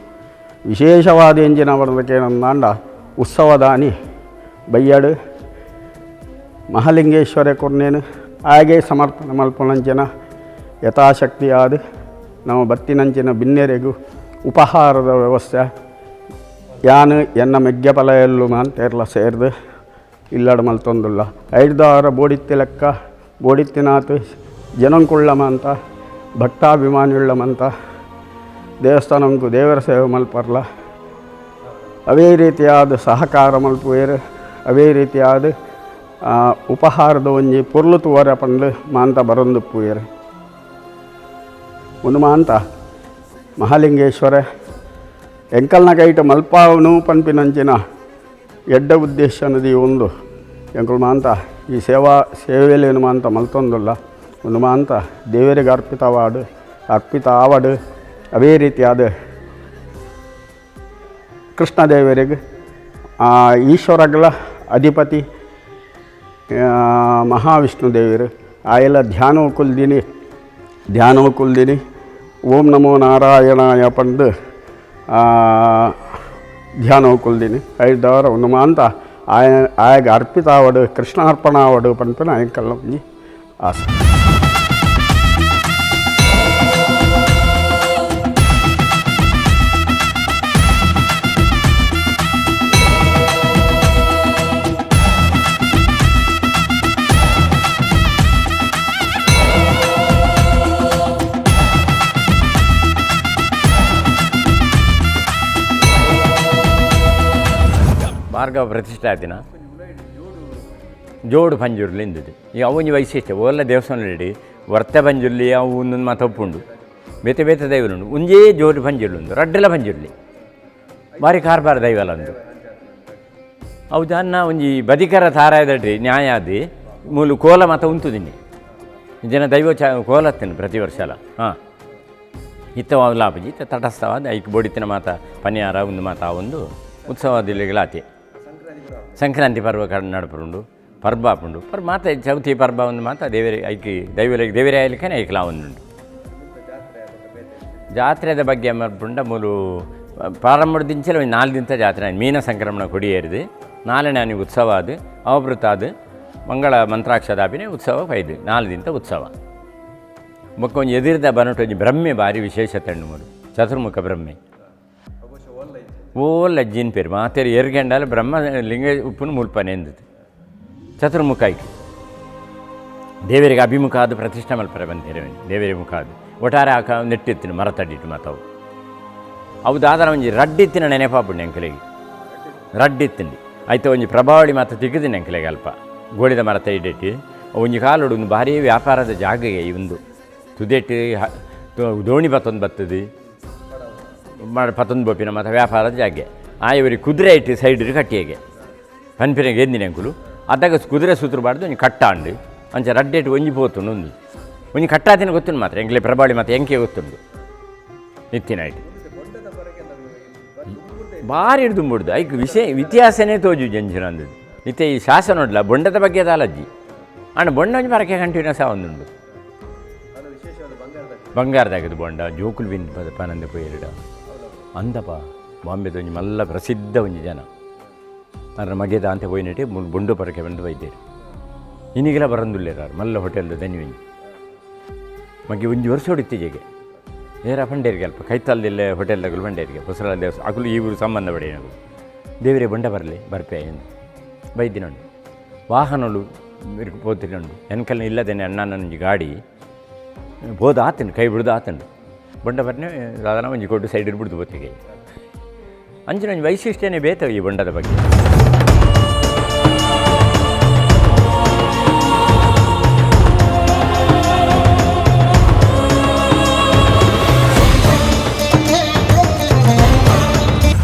ವಿಶೇಷವಾದ ಎಂಜಿನ ಬರೋದಕ್ಕೇನಂದಾಂಡ ಉತ್ಸವದಾನಿ ಬಯ್ಯಡು ಮಹಾಲಿಂಗೇಶ್ವರ ಕೊರ್ನೇನು ಹಾಗೆ ಸಮರ್ಪಣೆ ಮಲ್ಪನಂಚಿನ ಯಥಾಶಕ್ತಿಯಾದ ನಾವು ಬತ್ತಿನಂಚಿನ ಬಿನ್ನೆರೆಗೂ ಉಪಹಾರದ ವ್ಯವಸ್ಥೆ ಯಾನು ಎನ್ನ ಮೆಗ್ಗೆಪಲ ಎಲ್ಲು ಅಂತೇರ್ಲ ಸೇರ್ದು ಇಲ್ಲಡ ಮಲ್ತೊಂದುಲ್ಲ 5 ಬೋಡಿತ್ತಿ ಲೆಕ್ಕ ಬೋಡಿತ್ತಿನಾತು ಜನಂಕುಳ್ಳಮಂತ ಭಕ್ತಾಭಿಮಾನಿಯುಳ್ಳಮಂತ ದೇವಸ್ಥಾನಂಕು ದೇವರ ಸೇವೆ ಮಲ್ಪರ್ಲ ಅವೇ ರೀತಿಯಾದ ಸಹಕಾರ ಮಲ್ಪುವೇರು ಅವೇ ರೀತಿಯಾದ ಉಪಹಾರದ ಒಂಜಿ ಪೊರ್ಲು ತೂವರ ಪಂಡು ಮಾಂತ ಬರೊಂದುಪ್ಪುವೇರು ಒಂದು ಮಾಂತ ಮಹಾಲಿಂಗೇಶ್ವರ ಎಂಕಲ್ನ ಕೈಟ ಮಲ್ಪಾವನು ಪನ್ಪಿನಂಚಿನ ಎಡ್ಡ ಉದ್ದೇಶ ಅನ್ನೋದು ಒಂದು ಎಂಕಲ್ ಮಾಂತ ಈ ಸೇವೆಲೇನು ಮಾಂತ ಮಲ್ತೊಂದುಲ್ಲ ಒಂದು ಮಾಂತ ದೇವರಿಗೆ ಅರ್ಪಿತ ಆವಡು ಅವೇ ರೀತಿಯಾದ ಕೃಷ್ಣ ದೇವರಿಗೆ ಈಶ್ವರಗಳ ಅಧಿಪತಿ ಮಹಾವಿಷ್ಣು ದೇವರು ಆ ಎಲ್ಲ ಧ್ಯಾನವು ಕುಲ್ದಿನಿ ಓಂ ನಮೋ ನಾರಾಯಣಾಯ ಪಂಡು ಧ್ಯಾನವು ಕುಲ್ದಿನಿ 5 ಒಂದು ಮಾಂತ ಆಯಾಗ ಅರ್ಪಿತ ಆವಡು ಕೃಷ್ಣಾರ್ಪಣ ಆವಡು ಪಂಪಿನ ಆಯಕಲ್ಲ ಒಂಜಿ ಆಸೆ. ಭಾರ್ಗವ ಪ್ರತಿಷ್ಠಾದಿನ ಜೋಡು ಪಂಜುರ್ಲಿ ಇಂದಿದೆ ಈಗ ಅವೊಂಜಿ ವೈಶಿಷ್ಟ್ಯ ಓಲ್ಲ ದೇವಸ್ಥಾನದಲ್ಲಿ ವರ್ತ ಪಂಜುರ್ಲಿ ಅವು ಒಂದೊಂದು ಮಾತು ಒಪ್ಪುಂಡು ಬೇತೆ ಬೇತೆ ದೈವಲುಂಡು ಒಂಜೇ ಜೋಡು ಪಂಜುರ್ಲಿ ಉಂಡು ರಡ್ಡಲ ಪಂಜುರ್ಲಿ ಭಾರಿ ಕಾರ್ಬಾರ ದೈವಲ ಅಂದು ಅವು ಅನ್ನ ಒಂಜಿ ಬದಿಕರ ತಾರಾಯದಡ್ರಿ ನ್ಯಾಯ ಆದಿ ಮೂಲು ಕೋಲ ಮಾತ ಉಂತುದಿನಿ ಜನ ದೈವ ಕೋಲತ್ತೇನೆ ಪ್ರತಿ ವರ್ಷ ಅಲ್ಲ ಹಾಂ ಇತ್ತವ ಲಾಭಜಿ ಇತ್ತ ತಟಸ್ಥವಾದ ಐಕ್ ಬೋಡಿತ್ತಿನ ಮಾತ ಪನ್ಯಾರ ಒಂದು ಮಾತ ಒಂದು ಉತ್ಸವದಿಲ್ಲಾತಿ ಸಂಕ್ರಾಂತಿ ಪರ್ವ ನಡಪುಂಡು ಪರ್ಬ ಆಪುಂಡು ಮಾತ ಚೌತಿ ಪರ್ಬ ಒಂದು ಮಾತ ದೇವರಿ ಐಕಿ ದೇವರೇ ಆಯ್ಲಿಕ್ಕೆ ಐಕ್ಲಾ ಒಂದುಂಡು ಜಾತ್ರೆದ ಬಗ್ಗೆ ಮರ್ಪುಂಡ ಮೂಲು ಪ್ರಾರಂಭದಿಂಚಲ ಒಂದು 4 ದಿನ ಜಾತ್ರೆ ಮೀನ ಸಂಕ್ರಮಣ ಕೊಡಿಯೇರಿದು 4ನೇ ಆನೆ ಉತ್ಸವ ಅದು ಅವಭೃತ ಅದು ಮಂಗಳ ಮಂತ್ರಾಕ್ಷದಾಪಿನೇ ಉತ್ಸವ 4 ದಿನ ಉತ್ಸವ ಮೊಕ್ಕೊಂದು ಎದುರಿದ ಬನಟೊಂದು ಬ್ರಹ್ಮೆ ಭಾರಿ ವಿಶೇಷತೆ ಉಂಡು ಮೂರು ಚತುರ್ಮುಖ ಬ್ರಹ್ಮೆ ಓಲ್ ಅಜ್ಜಿನ ಪೇರು ಮಾತೇರು ಏರ್ಗಂಡಾಲ ಬ್ರಹ್ಮ ಲಿಂಗ ಉಪ್ಪುನು ಮುಲ್ಪನೆ ಎಂದದು ಚತುರ್ಮುಖ ಐತಿ ದೇವರಿಗೆ ಅಭಿಮುಖ ಆದ ಪ್ರತಿಷ್ಠೆ ಮಲ್ಪರೆ ಬಂದಿರ ದೇವರಿಗೆ ಮುಖ ಅದು ಒಟ್ಟಾರೆ ನೆಟ್ಟಿತ್ತಿನ ಮರ ತಡ್ಡಿಟ್ಟು ಮಾತವು ಅವು ದಾದನ ಒಂಜಿ ರಡ್ಡಿತ್ತಿನ ನೆನಪಾಪುಂಡು ಎಂಕಲೆಗೆ ರಡ್ಡಿತ್ತಿಂಡಿ ಆಯ್ತು ಒಂಜಿ ಪ್ರಭಾವಳಿ ಮಾತ್ರ ತೆಗೆದಿನ ಎಂಕಲೆಗೆ ಅಲ್ಪ ಗೋಳಿದ ಮರ ತೈಡೆಟ್ಟು ಒಂಜಿ ಕಾಲೋಡು ಒಂದು ಭಾರಿ ವ್ಯಾಪಾರದ ಜಾಗೆಗೆ ಒಂದು ತುದೆಟ್ಟು ದೋಣಿ ಬತ್ತೊಂದು ಬರ್ತದೆ ಪತ್ತೊಂದು ಬೋಪಿನ ಮತ್ತು ವ್ಯಾಪಾರದ ಜಾಗೆ ಆಯವರಿಗೆ ಕುದುರೆ ಇಟ್ಟು ಸೈಡ್ ಕಟ್ಟಿಯಾಗೆ ಪನ್ಪಿನಾಗ ಎಂದಿನ ಅಂಕುಲು ಅದಾಗ ಕುದುರೆ ಸುತ್ತರಬಾರ್ದು ನೀವು ಕಟ್ಟಾಂಡು ಅಂಚ ರಡ್ಡೇಟು ಒಂಜಿ ಪೋತುಂಡು ಒಂದು ಒಂಜಿ ಕಟ್ಟಾತಿನ ಗೊತ್ತುಂಡು ಮಾತ್ರ ಎಂಕ್ಲೆ ಪ್ರಬಾಳಿ ಮತ್ತು ಎಂಕೆ ಗೊತ್ತುಂಡು ನಿತ್ತಿನಾಯ್ತು ಭಾರಿ ಹಿಡ್ದು ದುಂಬುಡ್ದು ಐಕ್ ಇತಿಹಾಸನೇ ತೋಜು ಜಂಜಿನ ಅಂದದ್ದು ನಿತ್ಯ ಈ ಶಾಸನ ನೋಡ್ಲ ಬೊಂಡದ ಬಗ್ಗೆ ಅದಾಲಜ್ಜಿ ಅಣ್ಣ ಬೊಂಡ ಒಂಜಿ ಮರಕ್ಕೆ ಕಂಟಿನ್ಯೂಸ್ ಒಂದುಂಡು ಬಂಗಾರದಾಗದು ಬೊಂಡ ಜೋಕುಲು ಬಿಂದು ಪನಂದ ಪೋಯಿರಡ ಅಂದಪ ಬಾಂಬೆದ ಒಂಜಿ ಮಲ್ಲ ಪ್ರಸಿದ್ಧ ಒಂಜಿ ಜನ ಅದ್ರ ಮಗೆದ ಅಂತ ಪೋಯಿನಟ್ಟಿ ಬೊಂಡು ಪರಕೆ ಬಂದು ಬೈದೇರು ಇನ್ನೀಗೆಲ್ಲ ಬರಂದುಲ್ಲೇರಾರು ಮಲ್ಲ ಹೋಟೆಲ್ದು ದನಿ ಒಂಜಿ ಮಗೆ ಒಂಜಿ ವರ್ಷ ಹೊಡಿತೀಜೆಗೆ ಏರ ಪಂಡೇರಿಗೆ ಅಲ್ಪ ಕೈತಲ್ದಿಲ್ಲ ಹೋಟೆಲ್ದಾಗಲು ಪಂಡೇರಿಗೆ ಹೊಸರ ದೇವಸ್ಥಾನ ಅಕಲು ಇವರು ಸಂಬಂಧ ಪಡೆಯವು ದೇವರೇ ಬೊಂಡ ಬರಲಿ ಬರ್ಪೆ ಎಂದು ಬೈದಿನುಂಡು ವಾಹನಗಳು ಪೋತಿರುಂಡು ಎನ್ಕಲ್ನ ಇಲ್ಲದೇನೆ ಅಣ್ಣನೊಂಜಿ ಗಾಡಿ ಬೋದ ಆತಂಡು ಕೈ ಬಿಡ್ದು ಆತಂಡು ಬೊಂಡ ಬರ್ನೆ ಸಾಧಾರಣ ಒಂಜಿ ಕೊಟ್ಟು ಸೈಡ್ ಬಿಡ್ದು ಬೋತಿಗೆ ಅಂಚಿನ ಒಂಜಿ ವೈಶಿಷ್ಟ್ಯನೇ ಬೇತ ಈ ಬೊಂಡದ ಬಗ್ಗೆ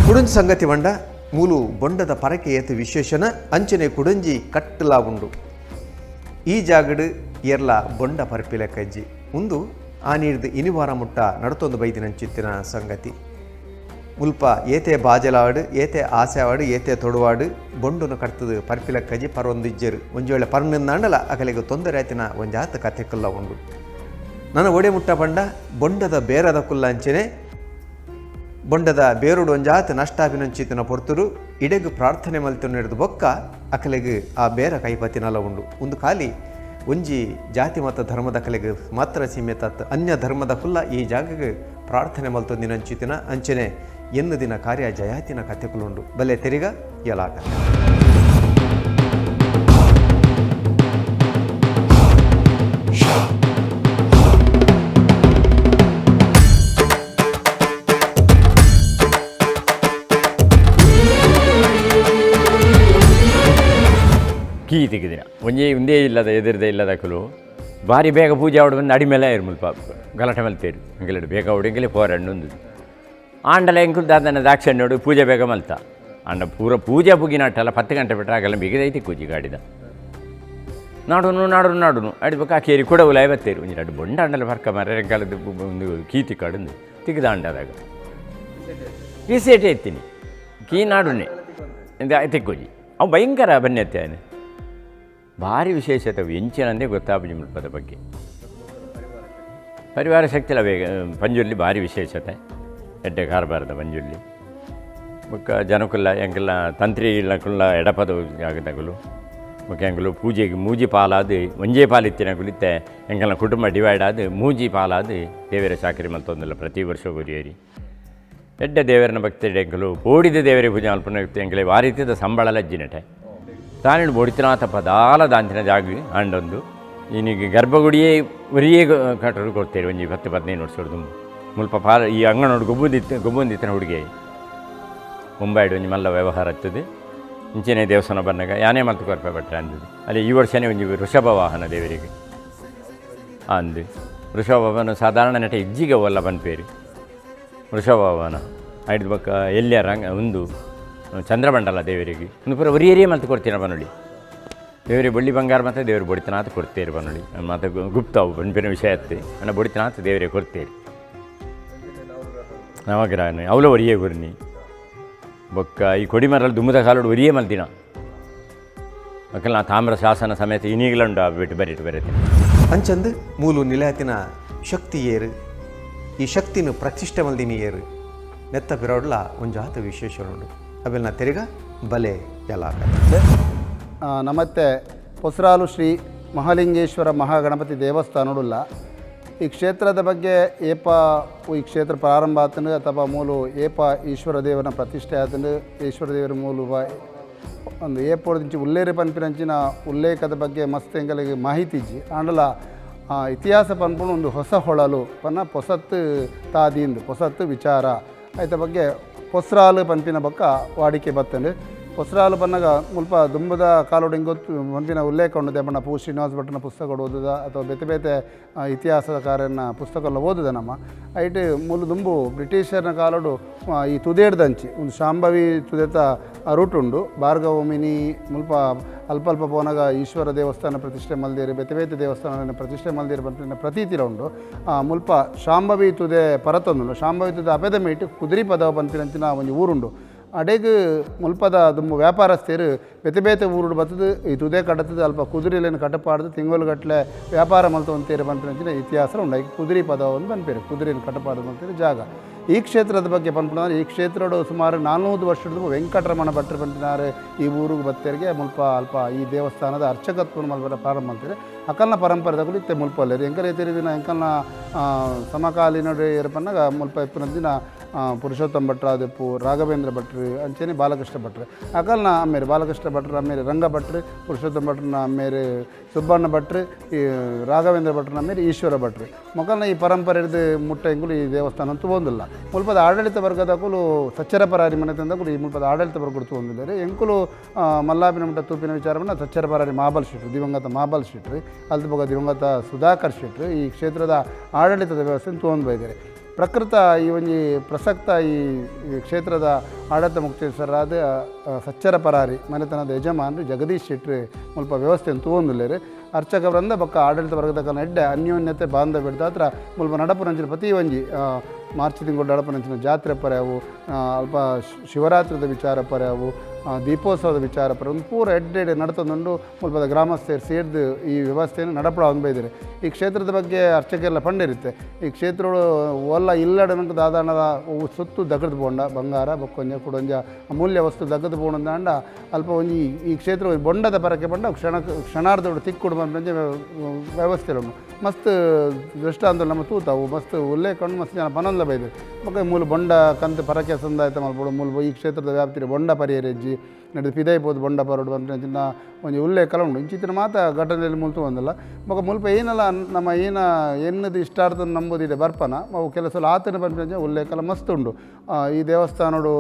ಕುಡಂಜಿ ಸಂಗತಿ ಬಂಡ ಮೂಲು ಬೊಂಡದ ಪರಕೆ ಏತು ವಿಶೇಷನ ಅಂಚನೆ ಕುಡಂಜಿ ಕಟ್ಟಲ ಉಂಡು ಈ ಜಾಗಡು ಏರ್ಲ ಬೊಂಡ ಪರಪಿಲೆ ಕಜ್ಜಿ ಮುಂದು ಆ ನೀರ್ದು ಇನಿವಾರ ಮುಟ್ಟ ನಡತೊಂದು ಬೈದಿನಂಚಿತ್ತಿನ ಸಂಗತಿ ಮುಲ್ಪ ಏತೆ ಬಾಜಲಾಡು ಏತೆ ಆಸೆವಾಡು ಏತೆ ತೊಡುವಾಡು ಬೊಂಡುನು ಕಟ್ತದು ಪರ್ಪಿಲೆ ಕಜ್ಜಿ ಪರೊಂದಿಜ್ಜರು ಒಂಜಿ ವೇಳೆ ಪರ್ನಿಂದಾಂಡಲ ಅಕಲಿಗೆ ತೊಂದರೆ ಆಯ್ತಿನ ಒಂಜಾತ ಕಥೆ ಕುಲ್ಲ ಉಂಡು ನನ್ನ ಒಡೆ ಮುಟ್ಟ ಬಂಡ ಬೊಂಡದ ಬೇರದ ಕುಲ್ಲ ಅಂಚನೆ ಬೊಂಡದ ಬೇರುಡು ಒಂಜಾತ ನಷ್ಟಾಭಿನಂಚಿತಿನ ಪೊರ್ತುರು ಇಡೆಗು ಪ್ರಾರ್ಥನೆ ಮಲ್ತು ನಡೆದು ಬೊಕ್ಕ ಅಕಲೆಗೆ ಆ ಬೇರ ಕೈಪತಿನಲ ಉಂಡು ಒಂದು ಖಾಲಿ ಒಂಜಿ ಜಾತಿ ಮತ್ತು ಧರ್ಮದ ಕಲೆಗೆ ಮಾತ್ರ ಸೀಮಿತ ಅನ್ಯ ಧರ್ಮದ ಕುಲ್ಲ ಈ ಜಾಗಗೆ ಪ್ರಾರ್ಥನೆ ಮಲ್ತೊಂದಿನಂಚಿತಿನ ಅಂಚನೆ ಎನ್ನು ದಿನ ಕಾರ್ಯ ಜಯಾತಿನ ಕಥೆಕುಲುಂಡು ಬಲೆ ತೆರಿಗ ಯಲಾಕ ಕೀ ತೆಗೆದಿನ ಒಂದೇ ಇಲ್ಲದ ಎದುರದೇ ಇಲ್ಲದ ಕಲು ಭಾರಿ ಬೇಗ ಪೂಜೆ ಆವಡು ಬಂದು ಅಡಿ ಮೇಲೆ ಇರು ಮುಲ್ಪ ಗಲಾಟೆ ಮಲ್ತೇರು ಹಂಗೆಲ್ಲ ಬೇಗ ಹುಡುಗಲೇ ಪೋರಣ್ಣೊಂದು ಆಂಡಲ ಎಂಕುಲ್ ದಾದನ ದಾಕ್ಷಣ್ಯೋಡು ಪೂಜೆ ಬೇಗ ಮಲ್ತ ಅಂಡ ಪೂರ ಪೂಜೆ ಬುಗಿನಾಟಲ್ಲ 10 ಗಂಟೆ ಬಿಟ್ಟರೆ ಆಗಲ್ಲ ಬಿಗಿದೈತಿ ಕೂಜಿ ಗಾಡಿದ ನಾಡುನು ಅಡಿಬೇಕು ಆ ಕೇರಿ ಕೂಡ ಉಲಾಯ ಬತ್ತೇರು ಒಂಜಿ ಎರಡು ಬೊಂಡ ಅಂಡಲ ಬರ್ಕ ಮರೆಗಾಲದ ಒಂದು ಕೀತಿ ಕಾಡು ತೆಗೆದ ಅಂಡದಾಗ ಕೀಸೇಟೆ ಎತ್ತೀನಿ ಕೀ ನಾಡುನೆ ತೆಕ್ಕೋಜಿ ಅವು ಭಯಂಕರ ಬನ್ನೆತ್ತೇನೆ ಭಾರಿ ವಿಶೇಷತೆ ಎಂಚಿನಂದೇ ಗೊತ್ತಾಪುಜಿ ಮುಲ್ಪದ ಬಗ್ಗೆ ಪರಿವಾರ ಶಕ್ತಿಲ ಬೇಗ ಪಂಜುರ್ಲಿ ಭಾರಿ ವಿಶೇಷತೆ ಎಡ್ಡೆ ಕಾರ್ಬಾರದ ಪಂಜುರ್ಲಿ ಬೊಕ್ಕ ಜನಕ್ಕುಲ್ಲ ಎಂಕೆಲ್ಲ ತಂತ್ರಿ ಇಲ್ಲಕ್ಕುಲ್ಲ ಎಡಪದ ಆಗದಾಗಲು ಬೊಕ್ಕ ಎಂಕಲು ಪೂಜೆಗೆ ಮೂಜಿ ಪಾಲಾದು ಒಂಜೇ ಪಾಲಿತ್ತಿನಕುಲು ಇತ್ತೆ ಎಂಕಲ್ನ ಕುಟುಂಬ ಡಿವೈಡ್ ಆದು ಮೂಜಿ ಪಾಲಾದು ದೇವರ ಚಾಕರಿ ಮಲ್ತೊಂದಿಲ್ಲ ಪ್ರತಿ ವರ್ಷ ಗುರಿಯೇರಿ ಎಡ್ಡೆ ದೇವರನ ಭಕ್ತಿ ಎಂಕಲು ಓಡಿದ ದೇವರೇ ಪೂಜೆ ಮಲ್ಪನ ಎಂಕಲೆ ವಾರೀತಿದ ಸಂಬಳ ಲಜ್ಜಿನಟೆ ತಾನಿಡು ಬೊಡಿತನಾಥ ಪದಾಲ ದಾಂತಿನ ಜಾಗ ಅಂಡೊಂದು ಈನಿಗೆ ಗರ್ಭಗುಡಿಯೇ ಒರಿಯೇ ಕಟ್ಟರು ಕೊಡ್ತೇವೆ ಒಂಜಿ 10-15 ವರ್ಷ ತುಂಬ ಮುಲ್ಪ ಪಾಲ ಈ ಅಂಗನೋಡು ಗೊಬ್ಬೊಂದಿತ್ತಿನ ಹುಡುಗಿ ಮುಂಬೈಡು ಒಂಜಿ ಮಲ್ಲ ವ್ಯವಹಾರ ಹತ್ತದೆ ಇಂಚಿನೇ ದೇವಸ್ಥಾನ ಬಂದಾಗ ಯಾನೇ ಮಲ್ತು ಕೊರಪೆ ಬಟ್ಟರೆ ಅಂದದು ಅಲ್ಲಿ ಈ ವರ್ಷನೇ ಒಂಜಿ ವೃಷಭ ವಾಹನ ದೇವರಿಗೆ ಅಂದು ವೃಷಭವನ ಸಾಧಾರಣ ನಟ ಇಜ್ಜಿಗೆ ಒಲ್ಲ ಬಂದ್ಪೇರಿ ವೃಷಭವನ ಐದು ಬಕ್ಕ ಎಲ್ಲಿಯ ರಂಗ ಒಂದು ಚಂದ್ರಮಂಡಲ ದೇವರಿಗೆ ಒಂದು ಪೂರ ಒರಿಯೇ ಮಲ್ತು ಕೊಡ್ತೀನ ಬನ್ನೊಳಿ ದೇವರಿಗೆ ಬಳ್ಳಿ ಬಂಗಾರ ಮತ್ತು ದೇವರು ಬೊಡಿತನಾಥ ಕೊಡ್ತೇರಿ ಬನ್ನೊಳಿ ಮತ್ತು ಗುಪ್ತವು ಬನ್ಪಿನ ವಿಷಯ ಅತ್ತೆ ನನ್ನ ಬೊಡಿತನಾಥ ದೇವರಿಗೆ ಕೊಡ್ತೇರಿ ನವಗ್ರಹನ ಅವಲ ಒರಿಯೇ ಗುರ್ನಿ ಬೊಕ್ಕ ಈ ಕೊಡಿಮರಲ್ಲಿ ದುಮ್ಮದ ಕಾಲೋಡು ಒರಿಯೇ ಮಲ್ತಿನ ಮಕ್ಕಳ ನಾ ತಾಮ್ರ ಶಾಸನ ಸಮೇತ ಇನ್ನೀಗಲಂಡು ಬಿಟ್ಟು ಬರೀಟು ಬರೀತೀನಿ ಅಂಚಂದು ಮೂಲು ನಿಲಯತಿನ ಶಕ್ತಿ ಏರು ಈ ಶಕ್ತಿನ ಪ್ರತಿಷ್ಠೆ ಮಲ್ದಿನಿ ಏರು ನೆತ್ತ ಪಿರೋಡ್ಲ ಒಂಜಾತ ವಿಶೇಷರುಂಡು ಅವೆಲ್ಲ ತೆರಿಗ ಬಲೆ ಯಲಾಕ ನಮತ್ತೆ ಪೊಸರಾಲು ಶ್ರೀ ಮಹಾಲಿಂಗೇಶ್ವರ ಮಹಾಗಣಪತಿ ದೇವಸ್ಥಾನಡುಲ್ಲ ಈ ಕ್ಷೇತ್ರದ ಬಗ್ಗೆ ಏಪ ಈ ಕ್ಷೇತ್ರ ಪ್ರಾರಂಭ ಆತಂದು ಅಥವಾ ಮೂಲು ಏಪ ಈಶ್ವರ ದೇವನ ಪ್ರತಿಷ್ಠೆ ಆತಂದು ಈಶ್ವರ ದೇವರ ಮೂಲು ಒಂದು ಏಪೋದಿಂಚಿ ಉಲ್ಲೇರಿ ಪನ್ಪಿನಂಚಿನ ಉಲ್ಲೇಖದ ಬಗ್ಗೆ ಮಸ್ತ್ ಎಂಗಳಿಗೆ ಮಾಹಿತಿ ಇಜ್ಜಿ ಆಂಡಲ ಇತಿಹಾಸ ಪನ್ಪುಣು ಒಂದು ಹೊಸ ಹೊಳಲು ಪನ್ನ ಪೊಸತ್ತು ತಾದಿಂದು ಪೊಸತ್ತು ವಿಚಾರ ಆಯ್ತ ಬಗ್ಗೆ ಪೊಸ್ರಾಲು ಪನ್ಪಿನ ಬೊಕ್ಕ ವಾಡಿಕೆ ಬತ್ತಂಡು ಪೊಸರಾಲು ಪನ್ನಗ ಮುಲ್ಪ ದುಂಬದ ಕಾಲೋಡು ಇಂಗೊತ್ತು ಪಂಪಿನ ಉಲ್ಲೇಖ ಉಂಡು ದೇಪಣ್ಣ ಪೂ ಶ್ರೀನಿವಾಸ ಭಟ್ನ ಪುಸ್ತಕ ಓದುದ ಅಥವಾ ಬೇತೆ ಬೇತೆ ಇತಿಹಾಸದ ಕಾರ್ಯನ ಪುಸ್ತಕ ಓದುದ ನಮ್ಮ ಐಟ್ ಮುಲು ದುಂಬು ಬ್ರಿಟಿಷರ್ನ ಕಾಲೋಡು ಈ ತುದೇಡ್ದಂಚಿ ಒಂದು ಶಾಂಭವಿ ತುದೆತ ರೂಟ್ ಉಂಡು ಭಾರ್ಗವಮಿನಿ ಮುಲ್ಪ ಅಲ್ಪ ಅಲ್ಪ ಪೋನಾಗ ಈಶ್ವರ ದೇವಸ್ಥಾನ ಪ್ರತಿಷ್ಠೆ ಮಲ್ದೇರಿ ಬೇತೆ ಬೇತೆ ದೇವಸ್ಥಾನ ಪ್ರತಿಷ್ಠೆ ಮಲ್ದೇರಿ ಬಂದ ಪ್ರತೀತಿಲ ಉಂಡು ಮುಲ್ಪ ಶಾಂಭವಿ ತುದೆ ಪರತೊಂದು ಶಾಂಭವಿ ತುದೆ ಅಪೆದ ಮೇಟ್ ಕುದುರಿ ಪದವ ಪಂಪಿನಂಚಿನ ಒಂದು ಊರುಂಡು ಅಡೆಗ್ ಮುಲ್ಪದ ದುಂಬು ವ್ಯಾಪಾರಸ್ಥರು ಬೇತೆ ಬೇತೆ ಊರುಡು ಬತ್ತದು ಈ ತುದೆ ಕಟ್ಟದು ಅಲ್ಪ ಕುದುರೆಲೇನು ಕಟ್ಟಪಾಡ್ದು ತಿಂಗಳುಗಟ್ಟಲೆ ವ್ಯಾಪಾರ ಮಲ್ತು ಅಂತೀರಿ ಪಂಪಿನಂಚಿನ ಇತಿಹಾಸ ಉಂಡು ಕುದುರೆ ಪದವನ್ನು ಪಂಪೇರು ಕುದುರೆಯನ್ನು ಕಟ್ಟಪಾಡ್ದು ಅಂತೀರಿ ಜಾಗ ಈ ಕ್ಷೇತ್ರದ ಬಗ್ಗೆ ಪಂಪಿನಾರೆ ಈ ಕ್ಷೇತ್ರಡು ಸುಮಾರು 400 ವರ್ಷದ ವೆಂಕಟರಮಣ ಭಟ್ರು ಪಂಪಿನಾರೆ ಈ ಊರಿಗೆ ಬತ್ತೇರಿಗೆ ಮುಲ್ಪ ಅಲ್ಪ ಈ ದೇವಸ್ಥಾನದ ಅರ್ಚಕತ್ವ ಮಲ್ಪರ ಪ್ರಾರಂಭ ಮಾಡ್ತಾರೆ ಅಕಲ್ನ ಪರಂಪರೆದ ಕುರಿತೆ ಮುಲ್ಪಲ್ಲರಿ ಎಂಕಲ್ ಎತ್ತಿರಿ ದಿನ ಎಂಕಲ್ನ ಸಮಕಾಲೀನ ಏರ್ಪನ್ನಾಗ ಮುಲ್ಪ ಎಪ್ಪಿನ ದಿನ ಪುರುಷೋತ್ತಮ ಭಟ್ರ ಅದೆಪ್ಪು ರಾಘವೇಂದ್ರ ಭಟ್ರು ಅಂಚೆನೆ ಬಾಲಕೃಷ್ಣ ಭಟ್ರು ಅಕಲ್ನ ಅಮ್ಮೇರು ಬಾಲಕೃಷ್ಣ ಭಟ್ರು ಅಮ್ಮೇರು ರಂಗ ಭಟ್ರು ಪುರುಷೋತ್ತಮ ಭಟ್ರನ ಅಮ್ಮೇರು ಸುಬ್ಬಣ್ಣ ಭಟ್ರು ಈ ರಾಘವೇಂದ್ರ ಭಟ್ರನ ಅಮ್ಮೇರು ಈಶ್ವರ ಭಟ್ರು ಮೊಕಲ್ನ ಈ ಪರಂಪರೆ ಹಿಡಿದು ಮುಟ್ಟ ಎಂಕುಲು ಈ ದೇವಸ್ಥಾನ ಅಂತೂ ಒಂದಿಲ್ಲ ಮುಲ್ಪದ ಆಡಳಿತ ವರ್ಗದಕುಲು ಸಚ್ಚರ ಪರಾರಿ ಮನೆ ತಂದಕುಲು ಈ ಮುಲ್ಪದ ಆಡಳಿತ ವರ್ಗ ಕೊಡ್ತು ಒಂದಿಲ್ಲ ಎಂಕುಲು ಮಲ್ಲಾಪಿನ ಮಟ್ಟ ತೂಪಿನ ವಿಚಾರವನ್ನು ಸಚ್ಚರ ಪರಾರಿ ಮಹಾಬಲ್ ಶೆಟ್ರು ದಿವಂಗತ ಮಹಾಬಲ್ ಶೆಟ್ರು ಅಲ್ದ ಬಗ ದಿವಂಗತ ಸುಧಾಕರ್ ಶೆಟ್ರು ಈ ಕ್ಷೇತ್ರದ ಆಡಳಿತದ ವ್ಯವಸ್ಥೆಯನ್ನು ತೊಗೊಂಡು ಬೈದ್ದಾರೆ ಪ್ರಕೃತ ಈ ಒಂದು ಪ್ರಸಕ್ತ ಈ ಕ್ಷೇತ್ರದ ಆಡಳಿತ ಮುಕ್ತೇಶ್ವರರಾದ ಸಚ್ಚರ ಪರಾರಿ ಮನೆತನದ ಯಜಮಾನರು ಜಗದೀಶ್ ಶೆಟ್ರು ಮುಲ್ಪ ವ್ಯವಸ್ಥೆಯನ್ನು ತೊಗೊಂದಿಲ್ಲೇರು ಅರ್ಚಕ ವೃಂದ ಬೊಕ್ಕ ಆಡಳಿತ ವರ್ಗದ ಕಾಲ ಎಡ್ಡೆ ಅನ್ಯೋನ್ಯತೆ ಬಾಂಧವ್ಯ ಹಿಡಿದಾತ್ರ ಮುಲ್ಪ ನಡಪುನಂಚಿನ ಪ್ರತಿ ಒಂಜಿ ಮಾರ್ಚ್ ತಿಂಗಳು ನಡಪುನಂಚಿನ ಜಾತ್ರೆ ಪರ್ಯಾವು ಅಲ್ಪ ಶಿವರಾತ್ರಿದ ವಿಚಾರ ಪರ್ಯಾವು ದೀಪೋತ್ಸವದ ವಿಚಾರ ಪರ ಒಂದು ಪೂರ ಎಡ್ಡೆ ನಡ್ತೊಂದುಂಡು ಮುಲ್ಪದ ಗ್ರಾಮಸ್ಥರು ಸೇರಿದು ಈ ವ್ಯವಸ್ಥೆಯನ್ನು ನಡಪಡ ಬೈದಿರಿ ಈ ಕ್ಷೇತ್ರದ ಬಗ್ಗೆ ಅರ್ಚಕೆಲ್ಲ ಪಂಡಿರುತ್ತೆ ಈ ಕ್ಷೇತ್ರಗಳು ಒಲ್ಲ ಇಲ್ಲಡನಂತ ದಾದಾಣದ ಸುತ್ತು ದಗದು ಬೋಂಡ ಬಂಗಾರ ಬೊಕ್ಕೊಂಜ ಕುಡೊಂಜ ಅಮೂಲ್ಯ ವಸ್ತು ದಗದು ಬೋಂಡ ಅಲ್ಪ ಒಂಜಿ ಈ ಕ್ಷೇತ್ರ ಬೊಂಡದ ಪರಕ್ಕೆ ಬಂಡ ಕ್ಷಣಾರ್ಧೋಡು ತಿಕ್ಕುಡು ಬಂದ ವ್ಯವಸ್ಥೆ ಉಂಟು ಮಸ್ತ್ ದೃಷ್ಟಾಂತ ನಮ್ಮ ತೂತಾವು ಮಸ್ತ್ ಉಲ್ಲೇಖ ಮಸ್ತ್ ಜನ ಪನೊಂದ ಬೈದರು ಮಕ್ಕ ಮೂಲ ಬೊಂಡ ಕಂತು ಪರಕೆ ಸಂದಾಯತ ಮಲ್ಪಡು ಮೂಲ ಈ ಕ್ಷೇತ್ರದ ವ್ಯಾಪ್ತಿರಿ ಬೊಂಡ ಪರಿಹರಿಜ್ಜಿ ನಡೆದು ಪಿದೈಬೋದು ಬೊಂಡ ಪರೋಡು ಬಂದ ಒಂದು ಉಲ್ಲೇಖ ಉಂಡು ಇಂಚಿತ್ತಿನ ಮಾತ ಘಟನೆಯಲ್ಲಿ ಮುಲ್ತು ಒಂದಲ್ಲ ಮಗ ಮುಲ್ಪ ಏನಲ್ಲ ನಮ್ಮ ಎನ್ನದು ಇಷ್ಟಾರ್ಥ ನಂಬೋದಿದೆ ಬರ್ಪನ ಅವು ಕೆಲಸ ಆತನ ಬಂದ ಉಲ್ಲೇಖ ಮಸ್ತ್ ಉಂಡು ಈ ದೇವಸ್ಥಾನಡು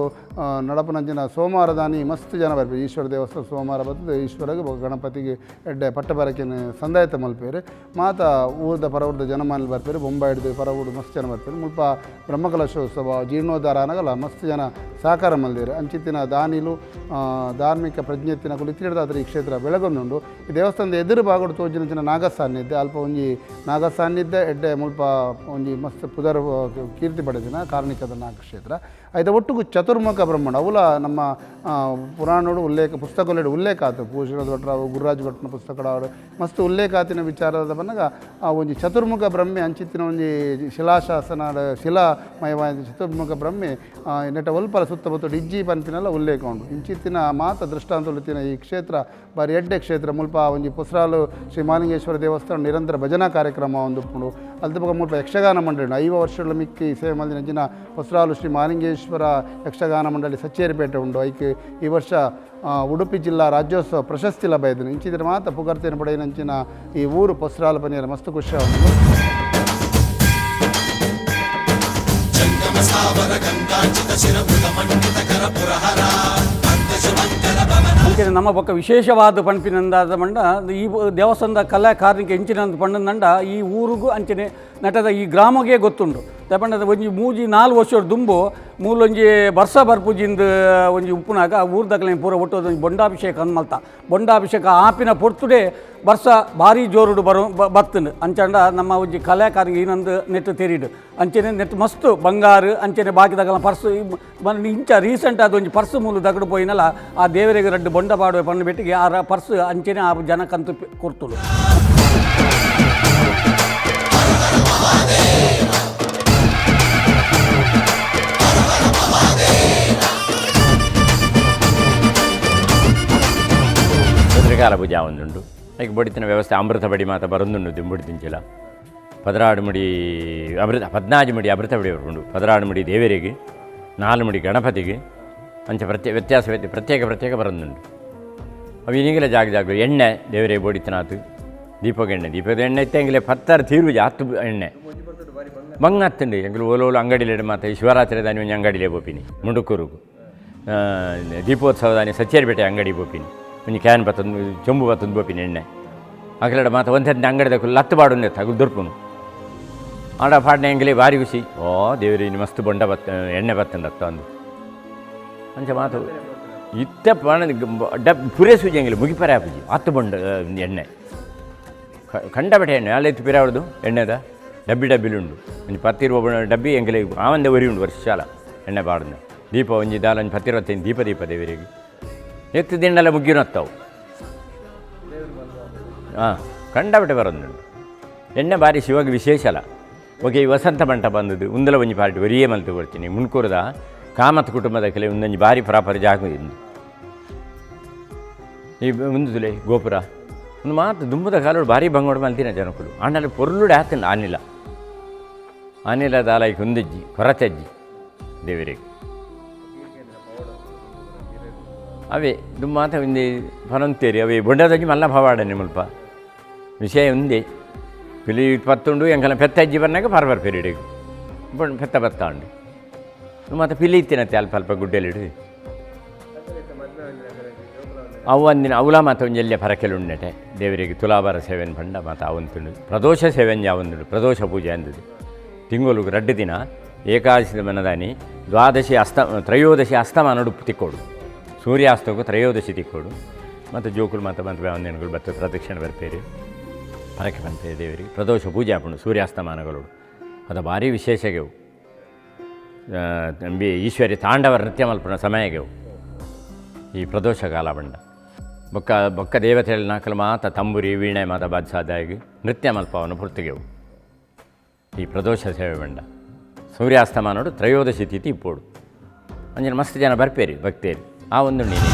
ನಡಪನಂಚಿನ ಸೋಮವಾರ ದಾನಿ ಮಸ್ತ್ ಜನ ಬರ್ಬೇಕು ಈಶ್ವರ ದೇವಸ್ಥಾನ ಸೋಮವಾರ ಬರ್ತದೆ ಈಶ್ವರಗೆ ಗಣಪತಿಗೆ ಎಡ್ಡೆ ಪಟ್ಟಬರಕಿನ ಸಂದಾಯತ ಮಲ್ಪೇರು ಮಾತ ಊರ್ದ ಪರವರ್ದ ಜನಮಾನಲ್ಲಿ ಬರ್ಪೇರು ಬೊಂಬಾಯಿ ಹಿಡಿದು ಪರವೂರು ಮಸ್ತ್ ಜನ ಬರ್ಪೇರು ಮುಲ್ಪ ಬ್ರಹ್ಮಕಲಶೋತ್ಸವ ಜೀರ್ಣೋದ್ಧಾರ ಅನ್ನಗಲ್ಲ ಮಸ್ತ್ ಜನ ಸಾಕಾರ ಮಲ್ದೇರು ಅಂಚಿತ್ತಿನ ದಾನಿಲು ಧಾರ್ಮಿಕ ಪ್ರಜ್ಞೆತ್ತಿನ ಕುಲು ಇತ್ತಿಡ್ದಾದ್ರೆ ಈ ಕ್ಷೇತ್ರ ಬೆಳಗೊಂದುಂಡು ಈ ದೇವಸ್ಥಾನದ ಎದುರು ಭಾಗಡು ತೋಜಿನ ನಾಗಸಾನ್ನಿದ್ದೆ ಅಲ್ಪ ಒಂಜಿ ನಾಗಸಾನ್ನಿದ್ದೆ ಎಡ್ಡೆ ಮುಲ್ಪ ಒಂಜಿ ಮಸ್ತ್ ಪುದರ್ ಕೀರ್ತಿ ಪಡೆದಿನ ಕಾರಣಿಕದ ನಾಗಕ್ಷೇತ್ರ ಐದು ಒಟ್ಟಿಗೂ ಚತುರ್ಮುಖ ಬ್ರಹ್ಮಣ ಅವಲ ನಮ್ಮ ಪುರಾಣೋಡು ಉಲ್ಲೇಖ ಪುಸ್ತಕಗಳು ಉಲ್ಲೇಖ ಆತು ಪೂಶ್ರೀನಾಥ ಭಟ್ರ ಗುರುರಾಜ್ ಭಟ್ನ ಪುಸ್ತಕಗಳು ಮಸ್ತ್ ಉಲ್ಲೇಖ ಆತಿನ ವಿಚಾರದ ಬಂದಾಗ ಆ ಒಂಜಿ ಚತುರ್ಮುಖ ಬ್ರಹ್ಮೆ ಅಂಚಿತ್ತಿನ ಒಂಜಿ ಶಿಲಾಶಾಸನ ಶಿಲಾಮಯವಾದ ಚತುರ್ಮುಖ ಬ್ರಹ್ಮೆ ನೆಟ್ಟ ಒಲ್ಪಲ ಸುತ್ತಮುತ್ತ ಇಜ್ಜಿ ಪಂಪಿನೆಲ್ಲ ಉಲ್ಲೇಖ ಉಂಟು ಇಂಚಿತ್ತಿನ ಮಾತ ದೃಷ್ಟಾಂತಲುತ್ತಿನ ಈ ಕ್ಷೇತ್ರ ಬಾರಿ ಎಡ್ಡೆ ಕ್ಷೇತ್ರ ಮುಲ್ಪ ಒಂಜಿ ಪೊಸರಾಲು ಶ್ರೀ ಮಹಾಲಿಂಗೇಶ್ವರ ದೇವಸ್ಥಾನ ನಿರಂತರ ಭಜನಾ ಕಾರ್ಯಕ್ರಮ ಒಂದು ಉಂಡು ಅಲ್ದ ಮುಲ್ಪ ಯಕ್ಷಗಾನ ಮಂಡಳಿ 5 ವರ್ಷಗಳ ಮಿಕ್ಕಿ ಸೇವೆ ಮಲ್ದಿನ ಪೊಸರಾಲು ಶ್ರೀ ಮಹಾಲಿಂಗೇಶ್ವರ ಯಕ್ಷಗಾನ ಮಂಡಳಿ ಸಚ್ಚೇರಿಪೇಟೆ ಉಂಡು ಐಕೆ ಈ ವರ್ಷ ಉಡುಪಿ ಜಿಲ್ಲಾ ರಾಜ್ಯೋತ್ಸವ ಪ್ರಶಸ್ತಿ ಲಭ್ಯದನು ಇಂಚಿದ್ರೆ ಮಾತ ಪುಗರ್ತಿನ ಪಡೆಯಿನಂಚಿನ ಈ ಊರು ಪೊಸರಾಲು ಪನಿಯರ ಮಸ್ತ್ ಖುಷಿ ಉಂಟು ಅಂಚನೆ ನಮ್ಮ ಪಕ್ಕ ವಿಶೇಷವಾದ ಪಂಪಿನಂದಾದ ಮಂಡ ಈ ದೇವಸ್ಥಾನದ ಕಲಾ ಕಾರ್ಮಿಕ ಎಂಚಿನಂದು ಪಂಡಂದಂಡ ಈ ಊರಿಗೂ ಅಂಚನೆ ನಟದ ಈ ಗ್ರಾಮಕ್ಕೆ ಗೊತ್ತುಂಡು ತಪಂಡದ ಒಂಜಿ 3-4 ವರ್ಷದ ದುಂಬು ಮೂಲೊಂಜಿ ಬರ್ಸ ಬರ್ಪುಜಿಂದ ಒಂಜಿ ಉಪ್ಪುನಾಗ ಊರ್ದಕ್ಲೆ ಪೂರ ಒಟ್ಟೊಂದು ಬೊಂಡಾಭಿಷೇಕ ಅನ್ಮಲ್ತ ಬೊಂಡಾಭಿಷೇಕ ಆಪಿನ ಪೊರ್ತುಡೆ ಬರ್ಸ ಭಾರಿ ಜೋರುಡು ಬರ್ತಂಡು ಅಂಚಂಡ ನಮ್ಮ ಒಂಜಿ ಕಲಾಕಾರಿಗೆ ಇನ್ನೊಂದು ನೆಟ್ಟು ತೆರಿಡು ಅಂಚನೆ ನೆಟ್ಟು ಮಸ್ತ್ ಬಂಗಾರು ಅಂಚನೆ ಬಾಕಿದಾಗಲ ಪರ್ಸು ಇಂಚ ರೀಸೆಂಟ್ ಅದು ಒಂಜಿ ಪರ್ಸು ಮೂಲು ದಗಡು ಪೋಯಿನಲ್ಲ ಆ ದೇವರಿಗೆ ರಡ್ಡು ಬೊಂಡ ಪಾಡುವ ಪಂಡು ಬೆಟ್ಟಿಗೆ ಆ ಪರ್ಸು ಅಂಚನೆ ಆ ಜನಕ್ಕಂತೂ ಕೊರ್ತುಳು ಭದ್ರಕಾಲ ಪೂಜಾ ಒಂದುಂಡು ಅದಕ್ಕೆ ಬಡಿತಿನ ವ್ಯವಸ್ಥೆ ಅಮೃತ ಬಡಿ ಮಾತ ಬರೊಂದುಂಡು ದಿಂಬುಡಿದಿಂಚಿಲ 16 ಮುಡಿ ಅಮೃತ 14 ಮುಡಿ ಅಮೃತ ಬಡಿ ಉಂಡು 16 ಮುಡಿ ದೇವರಿಗೆ 4 ಮುಡಿ ಗಣಪತಿಗೆ ಅಂಚೆ ಪ್ರತ್ಯೇಕ ಬರೊಂದುಂಡು ಅವು ಈಗಲೇ ಜಾಗ ಎಣ್ಣೆ ದೇವರಿಗೆ ಬೋಡಿತನಾತು ದೀಪದ ಎಣ್ಣೆ ಇತ್ತೆಂಗಿಲೆ 10 ತೀರು ಹತ್ತು ಎಣ್ಣೆ ಬಂಗ ಹತ್ತುಂಡು ಎಂಗ್ಲು ಓಲೋಲು ಅಂಗಡಿಲೆ ಮಾತ ಶಿವರಾತ್ರಿ ದಾನಿ ಒಂಜಿ ಅಂಗಡಿಲೆ ಬೋಪಿನಿ ಮುಂಡುಕೂರುಗು ದೀಪೋತ್ಸವದಾನಿ ಸಚ್ಚೇರಿಪೇಟೆ ಅಂಗಡಿ ಬೋಪಿನಿ ಒಂಜಿ ಕ್ಯಾನ್ ಬತ್ತೊಂದು ಚೊಂಬು ಬತ್ತೊಂದು ಬೋಪಿನಿ ಎಣ್ಣೆ ಅಕಲಡ ಮಾತ ಒಂದ್ಸತಿ ಅಂಗಡಿದ ಲತ್ತು ಬಾಡು ತಗಲು ದೊರ್ಪುನು ಆಡ ಪಾಡ್ನೆ ಎಂಗ್ಲೆ ಭಾರಿ ಖುಷಿ ಓ ದೇವರಿ ಮಸ್ತ್ ಬೊಂಡ ಎಣ್ಣೆ ಬತ್ತಂದತ್ತ ಅಂದು ಅಂಚ ಮಾತು ಇತ್ತ ಪಣ ಪುರೇಸೂಜಿ ಎಂಗ್ಲೆ ಮುಗಿಪರೆ ಆಪುಜಿ ಹತ್ತು ಬೊಂಡ ಎಣ್ಣೆ ಕಂಡಬಟ್ಟೆ ಎಣ್ಣೆ ಅಲ್ಲೆತ್ತು ಪಿರಾವಡ್ದು ಎಣ್ಣೆದ ಡಬ್ಬಿಲುಂಡು ಒಂಜಿ 10-20 ಡಬ್ಬಿ ಎಂಗ್ಲೆ ಆವಂದೆ ಒರಿ ಉಂಡು ವರ್ಷಾಲ ಎಣ್ಣೆ ಪಾಡ್ದು ದೀಪ ಒಂಜಿ ದಾಲ ಒಂಜಿ 10-25 ದೀಪ ದೇವರಿಗೆ ಎತ್ತು ದಿಂಡೆಲ್ಲ ಮುಗ್ಗಿನತ್ತಾವು ಹಾಂ ಕಂಡಬಟ್ಟೆ ಬರೋದು ಎಣ್ಣೆ ಭಾರಿ ಶಿವಾಗಿ ವಿಶೇಷ ಅಲ್ಲ ಓಕೆ ಈ ವಸಂತ ಮಂಟಪ ಬಂದದ್ದು ಉಂದಲ ಒಂಜಿ ಪಾರ್ಟಿ ಒರಿಯೇ ಮಲ್ತು ಕೊಡ್ತೀನಿ ಮುಣ್ಕೂರದ ಕಾಮತ್ ಕುಟುಂಬದ ಕೆಲ ಒಂದೊಂಜಿ ಭಾರಿ ಪ್ರಾಪರ್ ಜಾಗ ಇಂದು ಈ ಮುಂದುಲೆ ಗೋಪುರ ಒಂದು ಮಾತು ದುಂಬದ ಕಾಲೋಡು ಭಾರಿ ಬಂಗೋಡು ಮಲ್ತಿನ ಜನಕುಲು ಆಂಡಲ್ಲಿ ಪೊರ್ಲುಡೆ ಆತನ ಆನಿಲ ದಾಲಾಯ್ಕೆ ಒಂದಜ್ಜಿ ಕೊರತೆಜ್ಜಿ ದೇವರಿಗೆ ಅವೇ ದುಮ್ಮಾತ ಒಂದೇ ಪನಂತೇರಿ ಅವೇ ಬೊಂಡದಜ್ಜಿ ಮಲ್ಲ ಭವಾಡನೆ ಮುಲ್ಪ ವಿಷಯ ಒಂದೇ పిలి 10 ఎంకల పెద్ద అజ్జి పన్నాక పరవర్ పెరిడు పెద్ద పెద్ద అండి ಮತ್ತೆ పిలి తినತ್ತೆ ಅಲ್ಪ ಗುಡ್ಡೆಲಿಡು ಅವು ಅಂದಿನ ಅವಲ ಮತ್ತು ಒಂಜೆಲ್ಲೆ ಪರಕೆಲು ಉಂಡಟೆ ದೇವರಿಗೆ ತುಲಾಭಾರ ಸೇವೆನ್ ಪಂಡ ಮತ್ತು ಅವಂತುಂಡು ಪ್ರದೋಷ ಸೇವೆನ್ ಯಾವಂದುಂಡು ಪ್ರದೋಷ ಪೂಜೆ ಅಂದದು ತಿಂಗಳು ರಡ್ಡು ದಿನ ಏಕಾದಶಿ ಮನದಾನಿ ತ್ರಯೋದಶಿ ಅಸ್ತಮಾನಡು ತಿಕ್ಕೋಡು ಸೂರ್ಯಾಸ್ತಕ್ಕೂ ತ್ರಯೋದಶಿ ತಿಕ್ಕೋಡು ಮತ್ತು ಜೋಕುಲು ಮತ್ತು ಒಂದಿನಗಳು ಬತ್ತು ಪ್ರದಕ್ಷಿಣೆ ಬರ್ಪೇರಿ ಹರಕೆ ಬಂತೆ ದೇವರಿಗೆ ಪ್ರದೋಷ ಪೂಜೆ ಹಾಕೊಂಡು ಸೂರ್ಯಾಸ್ತಮಾನಗಳು ಅದು ಭಾರಿ ವಿಶೇಷಗೆವು ಈಶ್ವರಿ ತಾಂಡವ ನೃತ್ಯ ಮಲ್ಪನ ಸಮಯಗೆವು ಈ ಪ್ರದೋಷ ಕಾಲ ಬಂಡ ಬೊಕ್ಕ ದೇವತೆಗಳ ನಾಲ್ಕಲು ಮಾತ ತಂಬುರಿ ವೀಣೆ ಮಾತ ಬಾದ್ಸಾದಾಗಿ ನೃತ್ಯ ಮಲ್ಪವನ್ನು ಪೂರ್ತಿಗೆವು ಈ ಪ್ರದೋಷ ಸೇವೆ ಬಂಡ ಸೂರ್ಯಾಸ್ತಮಾನೋಡು ತ್ರಯೋದಶಿ ತಿಥಿ ಇಪ್ಪೋಡು ಅಂಜನ ಮಸ್ತ್ ಜನ ಬರ್ಪೇರಿ ಭಕ್ತೇರಿ ಆ ಒಂದು ನೀನು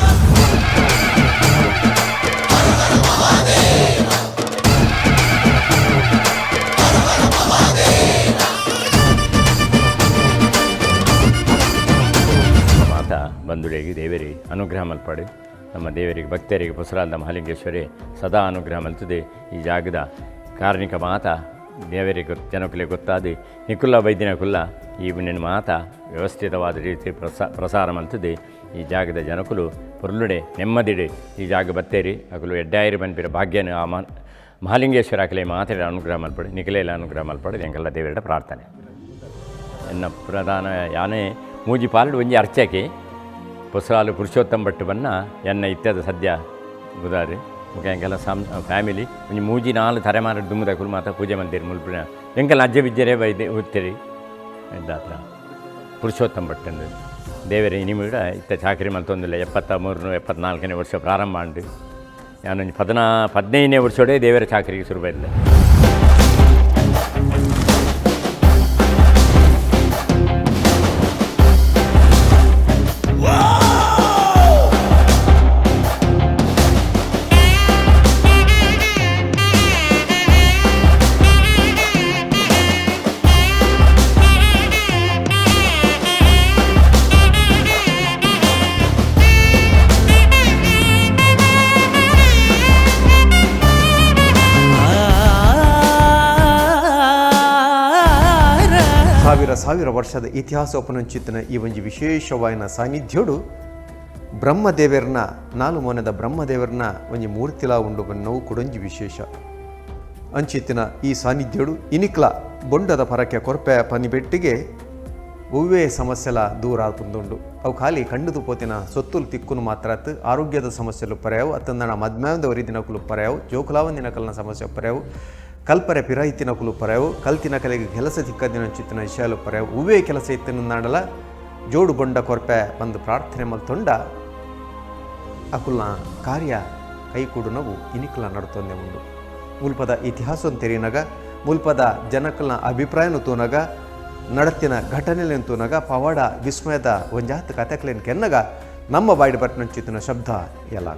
ಬಂಧುಗಳಿಗೆ ದೇವರಿಗೆ ಅನುಗ್ರಹ ಮಲ್ಪಾಡು ನಮ್ಮ ದೇವರಿಗೆ ಭಕ್ತರಿಗೆ ಪುಸರಾದ ಮಹಾಲಿಂಗೇಶ್ವರಿ ಸದಾ ಅನುಗ್ರಹ ಮಲ್ತದೆ ಈ ಜಾಗದ ಕಾರಣಿಕ ಮಾತ ದೇವರಿಗೆ ಜನಕುಲೆ ಗೊತ್ತಾದ ನಿಕುಲ್ಲ ವೈದ್ಯನ ಕುಲ್ಲ ಈ ನಿನ್ನ ಮಾತ ವ್ಯವಸ್ಥಿತವಾದ ರೀತಿ ಪ್ರಸಾರ ಮಲ್ತದೆ ಈ ಜಾಗದ ಜನಕುಲು ಪುರ್ಲುಡೆ ನೆಮ್ಮದಿಡೆ ಈ ಜಾಗ ಬತ್ತೇರಿ ಅಕಲು ಎಡ್ಡಾಯಿರಿ ಬನ್ಪಿರ ಭಾಗ್ಯನ ಆ ಮಹಾಲಿಂಗೇಶ್ವರ ಅಕಲೆ ಮಾತಾಡಿ ಅನುಗ್ರಹ ಮಲ್ಪಡು ನಿಖಲೆಲ್ಲ ಅನುಗ್ರಹ ಮಲ್ಪಡು ಎಂಗೆಲ್ಲ ದೇವರ ಪ್ರಾರ್ಥನೆ ಎನ್ನ ಪ್ರಧಾನ ಯಾನೇ ಮೂಜಿ ಪಾಲಡು ಒಂಜಿ ಅರ್ಚಕೆ ಪುಸರಾಲು ಪುರುಷೋತ್ತಮ ಭಟ್ ಬನ್ನ ಎನ್ನ ಇತ್ಯದ ಸದ್ಯ ಗುದಾರಿ ಮುಖ ಎಂಗೆಲ್ಲ ಫ್ಯಾಮಿಲಿ ಒಂಜಿ ಮೂಜಿ 4 ತಲೆಮಾರು ದುಮ್ಮದ ಕುಲು ಮಾತ ಪೂಜೆ ಮಂದಿರಿ ಮುಲ್ಪಿನ ಎಂಗೆಲ್ಲ ಅಜ್ಜ ಬಿಜ್ಜರೆ ವೈದ್ಯ ಓದ್ತೀರಿ ಇದ್ದಾತ್ರ ಪುರುಷೋತ್ತಮ ಭಟ್ ಅಂದು ದೇವರೇ ನಿಮಿಡ ಇತ್ತ ಚಾಕರಿ ಮಲ್ತೊಂದಿಲ್ಲ 73-74ನೇ ವರ್ಷ ಪ್ರಾರಂಭ ಅಂಡು ನಾನೊಂದು 15ನೇ ವರ್ಷೋಡೆ ದೇವರ ಚಾಕರಿಗೆ ಶುರು ಬರಲಿಲ್ಲ ಸಾವಿರ ವರ್ಷದ ಇತಿಹಾಸ ಉಪನಂಚಿತ್ತಿನ ಈ ಒಂದು ವಿಶೇಷವಾದ ಸಾನ್ನಿಧ್ಯೋಡು ಬ್ರಹ್ಮದೇವರನ್ನ 4 ಮೊನೆದ ಬ್ರಹ್ಮದೇವರನ್ನ ಒಂದು ಮೂರ್ತಿಲ ಉಂಡು ಬನ್ನವು ಕುಡೊಂಜಿ ವಿಶೇಷ ಅಂಚಿತ್ತಿನ ಈ ಸಾನ್ನಿಧ್ಯೋಡು ಇನಿಕ್ಲ ಬೊಂಡದ ಪರಕ್ಕೆ ಕೊರ್ಪೆ ಪನಿಬೆಟ್ಟಿಗೆ ಒವ್ವೇ ಸಮಸ್ಯೆಲ ದೂರ ಆತುಂದುಂಡು ಅವು ಖಾಲಿ ಕಂಡುದು ಪೋತಿನ ಸೊತ್ತುಲು ತಿಕ್ಕುನು ಮಾತ್ರ ಆರೋಗ್ಯದ ಸಮಸ್ಯೆಲು ಪರ್ಯಾವು ಅತ್ತಂದಣ ಮದ್ಮ್ಯಾವಂದ ಒರಿದಿನಕುಲು ಪರ್ಯಾವು ಜೋಕುಲಾವಂದಿನ ಕಲ್ನ ಸಮಸ್ಯೆ ಪರ್ಯಾವು ಕಲ್ಪರೆ ಪಿರಾಯಿತಿನ ಕುಲು ಪರ್ಯಾವು ಕಲ್ತಿನ ಕಲೆಗೆ ಕೆಲಸ ತಿಕ್ಕದಿನ ಚಿತ್ತಿನ ವಿಷಯಾಲು ಪರ್ಯಾವು ಉವೇ ಕೆಲಸ ಇತ್ತಿನ ನಾಡಲ ಜೋಡು ಬೊಂಡ ಕೊರ್ಪೆ ಬಂದು ಪ್ರಾರ್ಥನೆ ಮಲ್ತೊಂಡ ಅಕುಲ್ನ ಕಾರ್ಯ ಕೈಕೂಡು ನಾವು ಇನಿಕುಲ ನಡ್ತೊಂದೆ ಉಂಡು ಮುಲ್ಪದ ಇತಿಹಾಸ ತೆರಿನಗ ಮುಲ್ಪದ ಜನಕಲ್ನ ಅಭಿಪ್ರಾಯನು ತೂನಗ ನಡತಿನ ಘಟನೆಲೆನ್ ತೂನಗ ಪವಾಡ ವಿಸ್ಮಯದ ಒಂಜಾತ್ ಕಥೆಕಲೇನು ಕೆನ್ನಗ ನಮ್ಮ ಬಾಯ್ಡ್ ಬಟ್ನ ಚಿತ್ತಿನ ಶಬ್ದ ಎಲ್ಲ